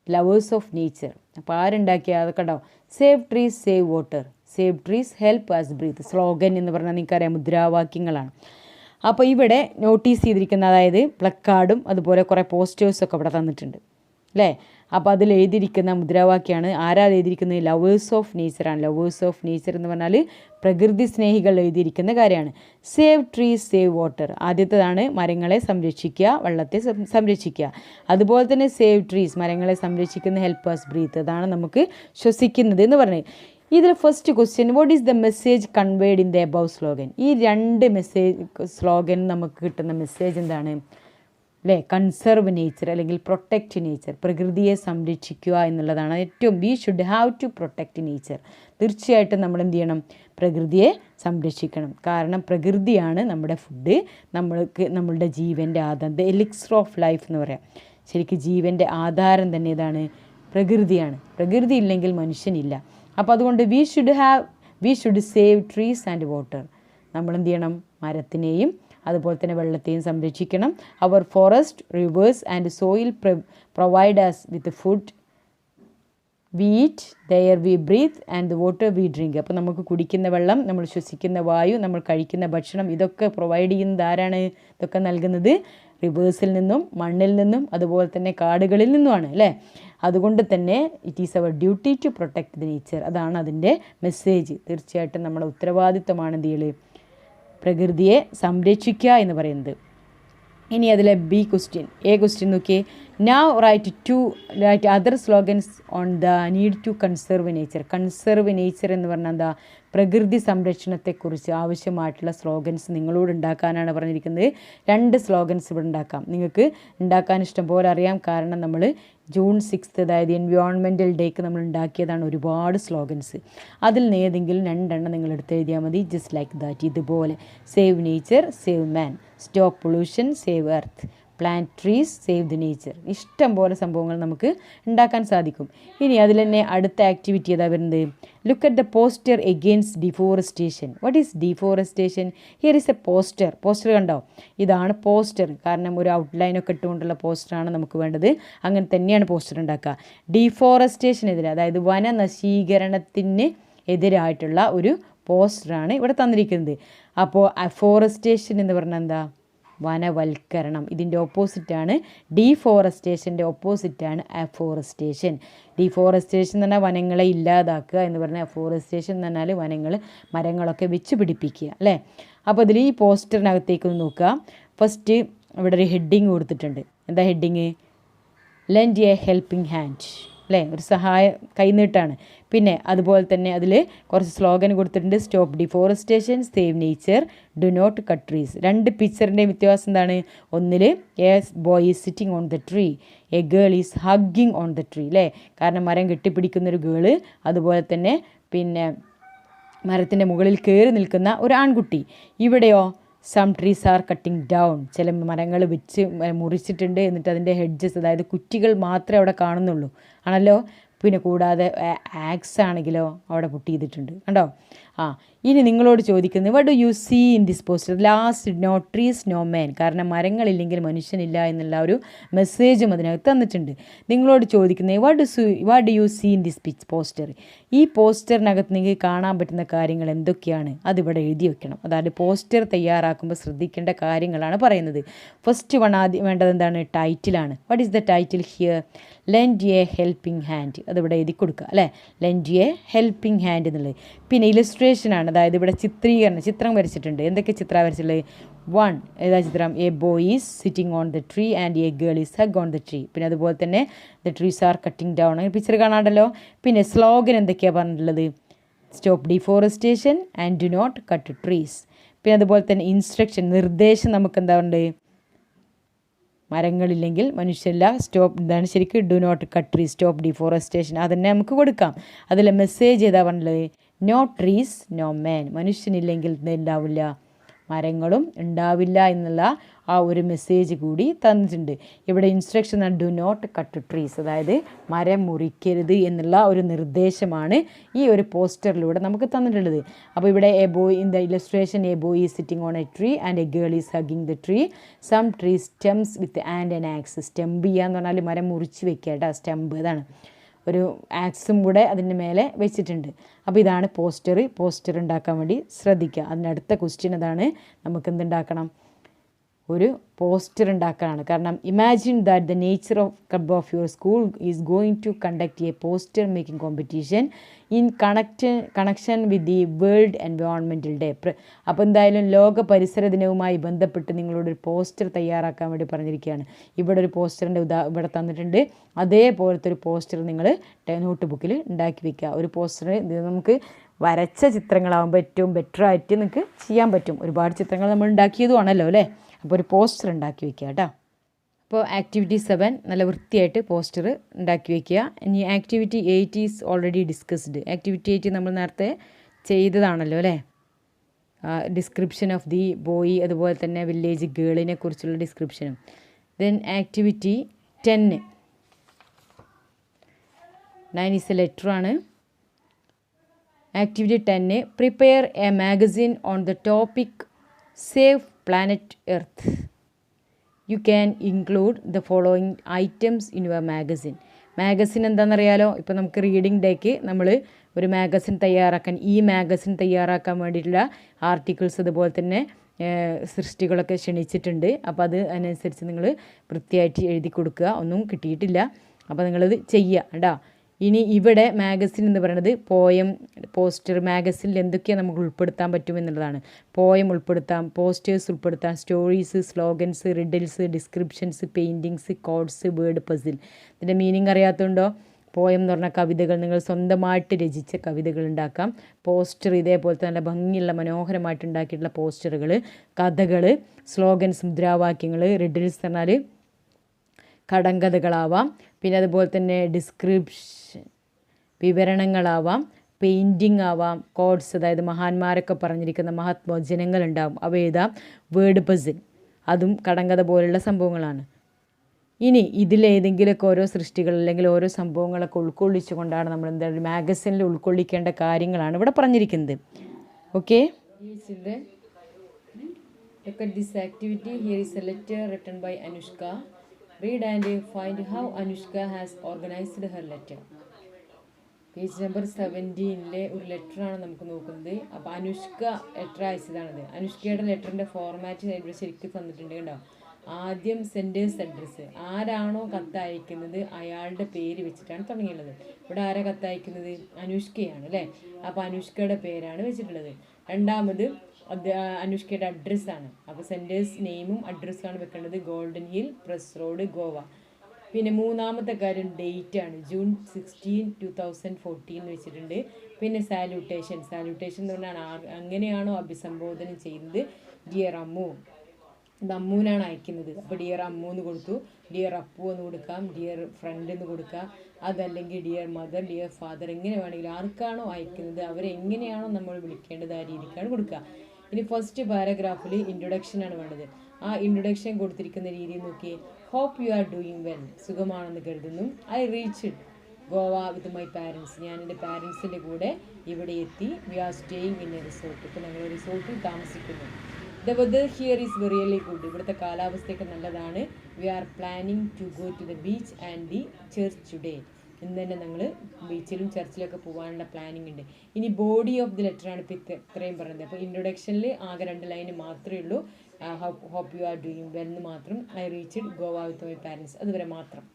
lovers of nature. അപ്പോൾ ആരുണ്ടാക്കിയ അതൊക്കെ ഉണ്ടാവും. Save trees, save water, save trees, help us breathe. Slogan എന്ന് പറഞ്ഞാൽ നിങ്ങൾക്കറിയാം, മുദ്രാവാക്യങ്ങളാണ്. അപ്പോൾ ഇവിടെ നോട്ടീസ് ചെയ്തിരിക്കുന്ന, അതായത് പ്ലക്കാർഡും അതുപോലെ കുറേ പോസ്റ്റേഴ്സൊക്കെ ഇവിടെ തന്നിട്ടുണ്ട് അല്ലേ. അപ്പോൾ അതിൽ എഴുതിയിരിക്കുന്ന മുദ്രാവാക്യമാണ്. ആരാ എഴുതിയിരിക്കുന്നത്? ലവേഴ്സ് ഓഫ് നേച്ചറാണ്. ലവേഴ്സ് ഓഫ് നേച്ചർ എന്ന് പറഞ്ഞാൽ പ്രകൃതി സ്നേഹികൾ എഴുതിയിരിക്കുന്ന കാര്യമാണ്. Save trees, save water. ആദ്യത്തേതാണ് മരങ്ങളെ സംരക്ഷിക്കുക, വെള്ളത്തെ സംരക്ഷിക്കുക. അതുപോലെ തന്നെ സേവ് ട്രീസ്, മരങ്ങളെ സംരക്ഷിക്കുന്ന, ഹെൽപ്പ് അസ് ബ്രീത്ത്, അതാണ് നമുക്ക് ശ്വസിക്കുന്നത് എന്ന് പറഞ്ഞത്. ഇതിൽ first question, what is the message conveyed in the above slogan? ഈ രണ്ട് സ്ലോഗൻ നമുക്ക് കിട്ടുന്ന മെസ്സേജ് എന്താണ് അല്ലേ? കൺസർവ് നേച്ചർ അല്ലെങ്കിൽ പ്രൊട്ടക്റ്റ് നേച്ചർ, പ്രകൃതിയെ സംരക്ഷിക്കുക എന്നുള്ളതാണ് ഏറ്റവും. We should have to protect nature. തീർച്ചയായിട്ടും നമ്മൾ എന്ത് ചെയ്യണം? പ്രകൃതിയെ സംരക്ഷിക്കണം. കാരണം പ്രകൃതിയാണ് നമ്മുടെ ഫുഡ്, നമ്മളുടെ ജീവൻ്റെ ആധാരം. ദ എലിക്സർ ഓഫ് ലൈഫ് എന്ന് പറയാം. ശരിക്കും ജീവൻ്റെ ആധാരം തന്നെ ഇതാണ്, പ്രകൃതിയാണ്. പ്രകൃതി ഇല്ലെങ്കിൽ മനുഷ്യനില്ല. അപ്പോൾ അതുകൊണ്ട് we should save trees and water. നമ്മൾ എന്ത് ചെയ്യണം? മരത്തിനെയും അതുപോലെ തന്നെ വെള്ളത്തെയും സംരക്ഷിക്കണം. അവർ forest, rivers and soil provide us with food we eat, the air we breathe and the water we drink. അപ്പോൾ നമുക്ക് കുടിക്കുന്ന വെള്ളം, നമ്മൾ ശ്വസിക്കുന്ന വായു, നമ്മൾ കഴിക്കുന്ന ഭക്ഷണം, ഇതൊക്കെ പ്രൊവൈഡ് ചെയ്യുന്നത് ആരാണ്? ഇതൊക്കെ നൽകുന്നത് റിവേഴ്സിൽ നിന്നും മണ്ണിൽ നിന്നും അതുപോലെ തന്നെ കാടുകളിൽ നിന്നുമാണ് അല്ലേ. അതുകൊണ്ട് തന്നെ it is our duty to protect the nature. അതാണ് അതിൻ്റെ മെസ്സേജ്. തീർച്ചയായിട്ടും നമ്മുടെ ഉത്തരവാദിത്വമാണ് എന്ത് ചെയ്യൽ? പ്രകൃതിയെ സംരക്ഷിക്കുക എന്ന് പറയുന്നത്. ഇനി അതിലെ ബി ക്വസ്റ്റ്യൻ, എ ക്വസ്റ്റ്യൻ നോക്കിയേ. Now write other slogans on the need to conserve nature. Conserve nature എന്ന് പറഞ്ഞാൽ എന്താ? പ്രകൃതി സംരക്ഷണത്തെക്കുറിച്ച് ആവശ്യമായിട്ടുള്ള സ്ലോഗൻസ് നിങ്ങളോട് ഉണ്ടാക്കാനാണ് പറഞ്ഞിരിക്കുന്നത്. 2 സ്ലോഗൻസ് ഇവിടെ ഉണ്ടാക്കാം. നിങ്ങൾക്ക് ഉണ്ടാക്കാൻ ഇഷ്ടം പോലെ അറിയാം. കാരണം നമ്മൾ ജൂൺ 6, അതായത് എൻവയോൺമെൻറ്റൽ ഡേക്ക് നമ്മൾ ഉണ്ടാക്കിയതാണ് ഒരുപാട് സ്ലോഗൻസ്. അതിൽ നിന്ന് ഏതെങ്കിലും 2 എണ്ണം നിങ്ങൾ എടുത്തെഴുതിയാൽ മതി. Just like that. ഇതുപോലെ save nature, save man, stop pollution, save earth, plant trees, save the nature. ഇഷ്ടം പോലെ സംഭവങ്ങൾ നമുക്ക് ഉണ്ടാക്കാൻ സാധിക്കും. ഇനി അതിൽ തന്നെ അടുത്ത ആക്ടിവിറ്റി ഏതാ വരുന്നത്? Look at the poster against deforestation. What is deforestation? Here is A poster. Poster കണ്ടോ? ഇതാണ് പോസ്റ്റർ. കാരണം ഒരു ഔട്ട്ലൈനൊക്കെ ഇട്ടുകൊണ്ടുള്ള പോസ്റ്ററാണ് നമുക്ക് വേണ്ടത്. അങ്ങനെ തന്നെയാണ് പോസ്റ്റർ ഉണ്ടാക്കുക. ഡിഫോറസ്റ്റേഷനെതിരെ, അതായത് വനനശീകരണത്തിന് എതിരായിട്ടുള്ള ഒരു പോസ്റ്ററാണ് ഇവിടെ തന്നിരിക്കുന്നത്. അപ്പോൾ അഫോറസ്റ്റേഷൻ എന്ന് പറഞ്ഞാൽ എന്താ? വനവൽക്കരണം. ഇതിൻ്റെ ഓപ്പോസിറ്റാണ് ഡീഫോറസ്റ്റേഷൻ്റെ ഓപ്പോസിറ്റാണ് അഫോറസ്റ്റേഷൻ. ഡീഫോറസ്റ്റേഷൻ എന്ന് പറഞ്ഞാൽ വനങ്ങളെ ഇല്ലാതാക്കുക എന്ന് പറഞ്ഞാൽ അഫോറസ്റ്റേഷൻ എന്ന് പറഞ്ഞാൽ മരങ്ങളൊക്കെ വെച്ച് പിടിപ്പിക്കുക അല്ലേ. അപ്പോൾ ഇതിൽ ഈ പോസ്റ്ററിനകത്തേക്കൊന്ന് നോക്കുക. ഫസ്റ്റ് ഇവിടെ ഒരു ഹെഡിങ് കൊടുത്തിട്ടുണ്ട്. എന്താ heading? Lent a helping hand അല്ലേ, ഒരു സഹായ കൈനീട്ടാണ്. പിന്നെ അതുപോലെ തന്നെ അതിൽ കുറച്ച് സ്ലോഗൻ കൊടുത്തിട്ടുണ്ട്. Stop deforestation, save nature, do not cut trees. രണ്ട് പിക്ചറിൻ്റെയും വ്യത്യാസം എന്താണ്? ഒന്നിൽ a boy is sitting on the tree, a girl is hugging on the tree അല്ലേ, കാരണം മരം കെട്ടിപ്പിടിക്കുന്നൊരു ഗേള്, അതുപോലെ തന്നെ പിന്നെ മരത്തിൻ്റെ മുകളിൽ കയറി നിൽക്കുന്ന ഒരു ആൺകുട്ടി. ഇവിടെയോ some trees are cutting down, ചില മരങ്ങൾ വെച്ച് മുറിച്ചിട്ടുണ്ട്. എന്നിട്ട് അതിൻ്റെ ഹെഡ്ജസ്, അതായത് കുറ്റികൾ മാത്രമേ അവിടെ കാണുന്നുള്ളൂ ആണല്ലോ. പിന്നെ കൂടാതെ ആക്സ് ആണെങ്കിലോ അവിടെ പുട്ട് ചെയ്തിട്ടുണ്ട് കണ്ടോ. ഇനി നിങ്ങളോട് ചോദിക്കുന്നത് what do you see in this poster? Last no trees no man, കാരണം മരങ്ങളില്ലെങ്കിൽ മനുഷ്യനില്ല എന്നുള്ള ഒരു മെസ്സേജും അതിനകത്ത് തന്നിട്ടുണ്ട്. നിങ്ങളോട് ചോദിക്കുന്നത് what do you see in this poster? ഈ പോസ്റ്ററിനകത്ത് നിങ്ങൾക്ക് കാണാൻ പറ്റുന്ന കാര്യങ്ങൾ എന്തൊക്കെയാണ്? അതിവിടെ എഴുതി വെക്കണം. അതായത് പോസ്റ്റർ തയ്യാറാക്കുമ്പോൾ ശ്രദ്ധിക്കേണ്ട കാര്യങ്ങളാണ് പറയുന്നത്. ഫസ്റ്റ് ആദ്യം വേണ്ടത് എന്താണ്? ടൈറ്റിലാണ്. What is the title here? Lend a helping hand. അതിവിടെ എഴുതി കൊടുക്കുക അല്ലേ, ലെൻഡ് എ ഹെൽപ്പിംഗ് ഹാൻഡ് എന്നുള്ളത്. പിന്നെ ഇലസ്ട്രേഷനാണ്, അതായത് ഇവിടെ ചിത്രം വരച്ചിട്ടുണ്ട്. എന്തൊക്കെ ചിത്രം വരച്ചിട്ടുള്ളത്? 1 ഏതാ ചിത്രം? A boy is sitting on the tree and a girl is hug on the tree. പിന്നെ അതുപോലെ തന്നെ the trees are cutting down, അങ്ങനെ പിക്ചർ കാണാണ്ടല്ലോ. പിന്നെ സ്ലോഗൻ എന്തൊക്കെയാണ് പറഞ്ഞിട്ടുള്ളത്? Stop deforestation and do not cut trees. പിന്നെ അതുപോലെ തന്നെ ഇൻസ്ട്രക്ഷൻ, നിർദ്ദേശം നമുക്ക് എന്താ ഉണ്ട്? മരങ്ങളില്ലെങ്കിൽ മനുഷ്യല്ല. സ്റ്റോപ്പ് എന്താണ് ശരിക്കും? Do not cut tree, stop deforestation. അതന്നെ നമുക്ക് കൊടുക്കാം. അതിലെ മെസ്സേജ് ഏതാ പറഞ്ഞത്? നോ ട്രീസ് നോ മാൻ, മനുഷ്യനില്ലെങ്കിൽ ഉണ്ടാവില്ല, മരങ്ങളും ഉണ്ടാവില്ല എന്നുള്ള ആ ഒരു മെസ്സേജ് കൂടി തന്നിട്ടുണ്ട്. ഇവിടെ instruction do not cut trees, അതായത് മരം മുറിക്കരുത് എന്നുള്ള ഒരു നിർദ്ദേശമാണ് ഈ ഒരു പോസ്റ്ററിലൂടെ നമുക്ക് തന്നിട്ടുള്ളത്. അപ്പോൾ ഇവിടെ a boy in the illustration, a boy is sitting on a tree and a girl is hugging the tree. Some tree stems with and an axe. Stem ചെയ്യാന്ന് പറഞ്ഞാൽ മരം മുറിച്ച് വെക്കുക കേട്ടോ, സ്റ്റെമ്പ്. അതാണ് ഒരു ആക്സും കൂടെ അതിൻ്റെ മേലെ വെച്ചിട്ടുണ്ട്. അപ്പോൾ ഇതാണ് പോസ്റ്റർ ഉണ്ടാക്കാൻ വേണ്ടി ശ്രദ്ധിക്കുക. അതിനടുത്ത ക്വസ്റ്റ്യൻ അതാണ്, നമുക്ക് എന്തുണ്ടാക്കണം? ഒരു പോസ്റ്റർ ഉണ്ടാക്കാനാണ്. കാരണം imagine that the nature of club of your school is going to conduct a poster making competition in connection with the world environmental day. അപ്പോൾ എന്തായാലും ലോക പരിസര ദിനവുമായി ബന്ധപ്പെട്ട് നിങ്ങളോടൊരു പോസ്റ്റർ തയ്യാറാക്കാൻ വേണ്ടി പറഞ്ഞിരിക്കുകയാണ്. ഇവിടെ ഒരു പോസ്റ്ററിൻ്റെ ഇവിടെ തന്നിട്ടുണ്ട്. അതേപോലത്തെ ഒരു പോസ്റ്റർ നിങ്ങൾ നോട്ട് ബുക്കിൽ ഉണ്ടാക്കി വെക്കുക. ഒരു പോസ്റ്റർ ഇത് നമുക്ക് വരച്ച ചിത്രങ്ങളാകുമ്പോൾ ഏറ്റവും ബെറ്റർ ആയിട്ട് നിങ്ങൾക്ക് ചെയ്യാൻ പറ്റും. ഒരുപാട് ചിത്രങ്ങൾ നമ്മൾ ഉണ്ടാക്കിയതുമാണല്ലോ അല്ലേ. അപ്പോൾ ഒരു പോസ്റ്റർ ഉണ്ടാക്കി വെക്കുക കേട്ടോ. അപ്പോൾ ആക്ടിവിറ്റി 7 നല്ല വൃത്തിയായിട്ട് പോസ്റ്റർ ഉണ്ടാക്കി വയ്ക്കുക. ഇനി activity 8 is already discussed. Activity 8 നമ്മൾ നേരത്തെ ചെയ്തതാണല്ലോ അല്ലേ. ഡിസ്ക്രിപ്ഷൻ ഓഫ് ദി ബോയ്, അതുപോലെ തന്നെ വില്ലേജ് ഗേളിനെ കുറിച്ചുള്ള ഡിസ്ക്രിപ്ഷനും. ദെൻ ആക്ടിവിറ്റി 9 ഈസ് എ ലെറ്ററാണ്. Activity 10 prepare a magazine on the topic save planet earth. You can include the following items in your magazine. Magazine എന്താണെന്നറിയാലോ. ഇപ്പോൾ നമുക്ക് റീഡിംഗ് ഡേക്ക് നമ്മൾ ഒരു മാഗസിൻ തയ്യാറാക്കാൻ വേണ്ടിയിട്ടുള്ള ആർട്ടിക്കിൾസ് അതുപോലെ തന്നെ സൃഷ്ടികളൊക്കെ ക്ഷണിച്ചിട്ടുണ്ട്. അപ്പോൾ അത് അതിനനുസരിച്ച് നിങ്ങൾ വൃത്തിയായിട്ട് എഴുതി കൊടുക്കുക. ഒന്നും കിട്ടിയിട്ടില്ല, അപ്പോൾ നിങ്ങളത് ചെയ്യുക കേട്ടോ. ഇനി ഇവിടെ മാഗസിൻ എന്ന് പറയുന്നത് പോയം, പോസ്റ്റർ, മാഗസിനിൽ എന്തൊക്കെയാണ് നമുക്ക് ഉൾപ്പെടുത്താൻ പറ്റുമെന്നുള്ളതാണ്. പോയം ഉൾപ്പെടുത്താം, പോസ്റ്റേഴ്സ് ഉൾപ്പെടുത്താം, stories, slogans, riddles, descriptions, paintings, codes, word puzzle. ഇതിൻ്റെ മീനിങ് അറിയാത്തതുണ്ടോ? പോയം എന്ന് പറഞ്ഞാൽ കവിതകൾ, നിങ്ങൾ സ്വന്തമായിട്ട് രചിച്ച കവിതകൾ ഉണ്ടാക്കാം. പോസ്റ്റർ ഇതേപോലത്തെ നല്ല ഭംഗിയുള്ള മനോഹരമായിട്ട് ഉണ്ടാക്കിയിട്ടുള്ള പോസ്റ്ററുകൾ, കഥകൾ, സ്ലോഗൻസ്, മുദ്രാവാക്യങ്ങൾ, റിഡിൽസ് എന്ന് പറഞ്ഞാൽ കടങ്കഥകളാവാം. പിന്നെ അതുപോലെ തന്നെ ഡിസ്ക്രിപ്ഷൻ വിവരണങ്ങളാവാം, പെയിൻറ്റിങ് ആവാം, കോഡ്സ് അതായത് മഹാന്മാരൊക്കെ പറഞ്ഞിരിക്കുന്ന മഹത്വചനങ്ങളുണ്ടാവും, അവ എഴുതാം. വേർഡ് പസിൽ അതും കടങ്കഥ പോലുള്ള സംഭവങ്ങളാണ്. ഇനി ഇതിലേതെങ്കിലുമൊക്കെ ഓരോ സൃഷ്ടികൾ അല്ലെങ്കിൽ ഓരോ സംഭവങ്ങളൊക്കെ ഉൾക്കൊള്ളിച്ചുകൊണ്ടാണ് നമ്മൾ എന്തായാലും മാഗസിനിൽ ഉൾക്കൊള്ളിക്കേണ്ട കാര്യങ്ങളാണ് ഇവിടെ പറഞ്ഞിരിക്കുന്നത്. Okay, children, look at this activity. Here is a letter written by Anushka. Read and find how Anushka has organized her letter. Page number 17 ഒരു ലെറ്ററാണ് നമുക്ക് നോക്കുന്നത്. അപ്പോൾ അനുഷ്ക ലെറ്റർ അയച്ചതാണത്. അനുഷ്കയുടെ ലെറ്ററിൻ്റെ ഫോർമാറ്റ് ഇവിടെ ശരിക്കും തന്നിട്ടുണ്ട് കേട്ടോ. ആദ്യം സെൻറ്റേഴ്സ് അഡ്രസ്സ്, ആരാണോ കത്ത് അയക്കുന്നത് അയാളുടെ പേര് വെച്ചിട്ടാണ് തുടങ്ങിയുള്ളത്. ഇവിടെ ആരാ കത്ത് അയക്കുന്നത്? അനുഷ്കയാണ് അല്ലേ. അപ്പോൾ അനുഷ്കയുടെ പേരാണ് വെച്ചിട്ടുള്ളത്. രണ്ടാമത് അനുഷ്കയുടെ അഡ്രസ്സാണ്. അപ്പോൾ സെൻറ്റേഴ്സ് നെയിമും അഡ്രസ്സാണ് വെക്കേണ്ടത്. Golden hill, press road, Goa. പിന്നെ മൂന്നാമത്തെ കാര്യം ഡേറ്റ് ആണ്, ജൂൺ 16, 2014 എന്ന് വെച്ചിട്ടുണ്ട്. പിന്നെ സാല്യൂട്ടേഷൻ എന്ന് പറഞ്ഞാൽ അങ്ങനെയാണോ അഭിസംബോധന ചെയ്യുന്നത്, ഡിയർ അമ്മു, ഇത് അമ്മൂനാണ് അയക്കുന്നത്. അപ്പോൾ ഡിയർ അമ്മു എന്ന് കൊടുത്തു, ഡിയർ അപ്പു എന്ന് കൊടുക്കാം, ഡിയർ ഫ്രണ്ട് എന്ന് കൊടുക്കാം, അതല്ലെങ്കിൽ ഡിയർ മദർ, ഡിയർ ഫാദർ, എങ്ങനെ വേണമെങ്കിലും ആർക്കാണോ അയക്കുന്നത് അവരെങ്ങനെയാണോ നമ്മൾ വിളിക്കേണ്ടത് ആ രീതിക്കാണ് കൊടുക്കുക. ഇനി ഫസ്റ്റ് പാരഗ്രാഫിൽ ഇൻട്രൊഡക്ഷനാണ് വേണ്ടത്. ആ ഇൻട്രൊഡക്ഷൻ കൊടുത്തിരിക്കുന്ന രീതി നോക്കി. Hope you are doing well, സുഖമാണെന്ന് കരുതുന്നു. I reached Goa with my parents, ഞാൻ എൻ്റെ പാരൻസിൻ്റെ കൂടെ ഇവിടെ എത്തി. We are staying in a resort, ഇപ്പോൾ ഞങ്ങൾ റിസോർട്ടിൽ താമസിക്കുന്നു. The weather here is really good, ഇവിടുത്തെ കാലാവസ്ഥയൊക്കെ നല്ലതാണ്. We are planning to go to the beach and the church today, ഇന്ന് തന്നെ ഞങ്ങൾ ബീച്ചിലും ചർച്ചിലൊക്കെ പോകാനുള്ള പ്ലാനിങ് ഉണ്ട്. ഇനി ബോഡി ഓഫ് ദി ലെറ്ററാണ് ഇപ്പോൾ ഇത്രയും പറയുന്നത്. അപ്പോൾ ഇൻട്രൊഡക്ഷനിൽ ആകെ 2 ലൈന് മാത്രമേ ഉള്ളൂ. Hope you are doing well എന്ന് മാത്രം. I reached Goa with my parents, അതുവരെ മാത്രം.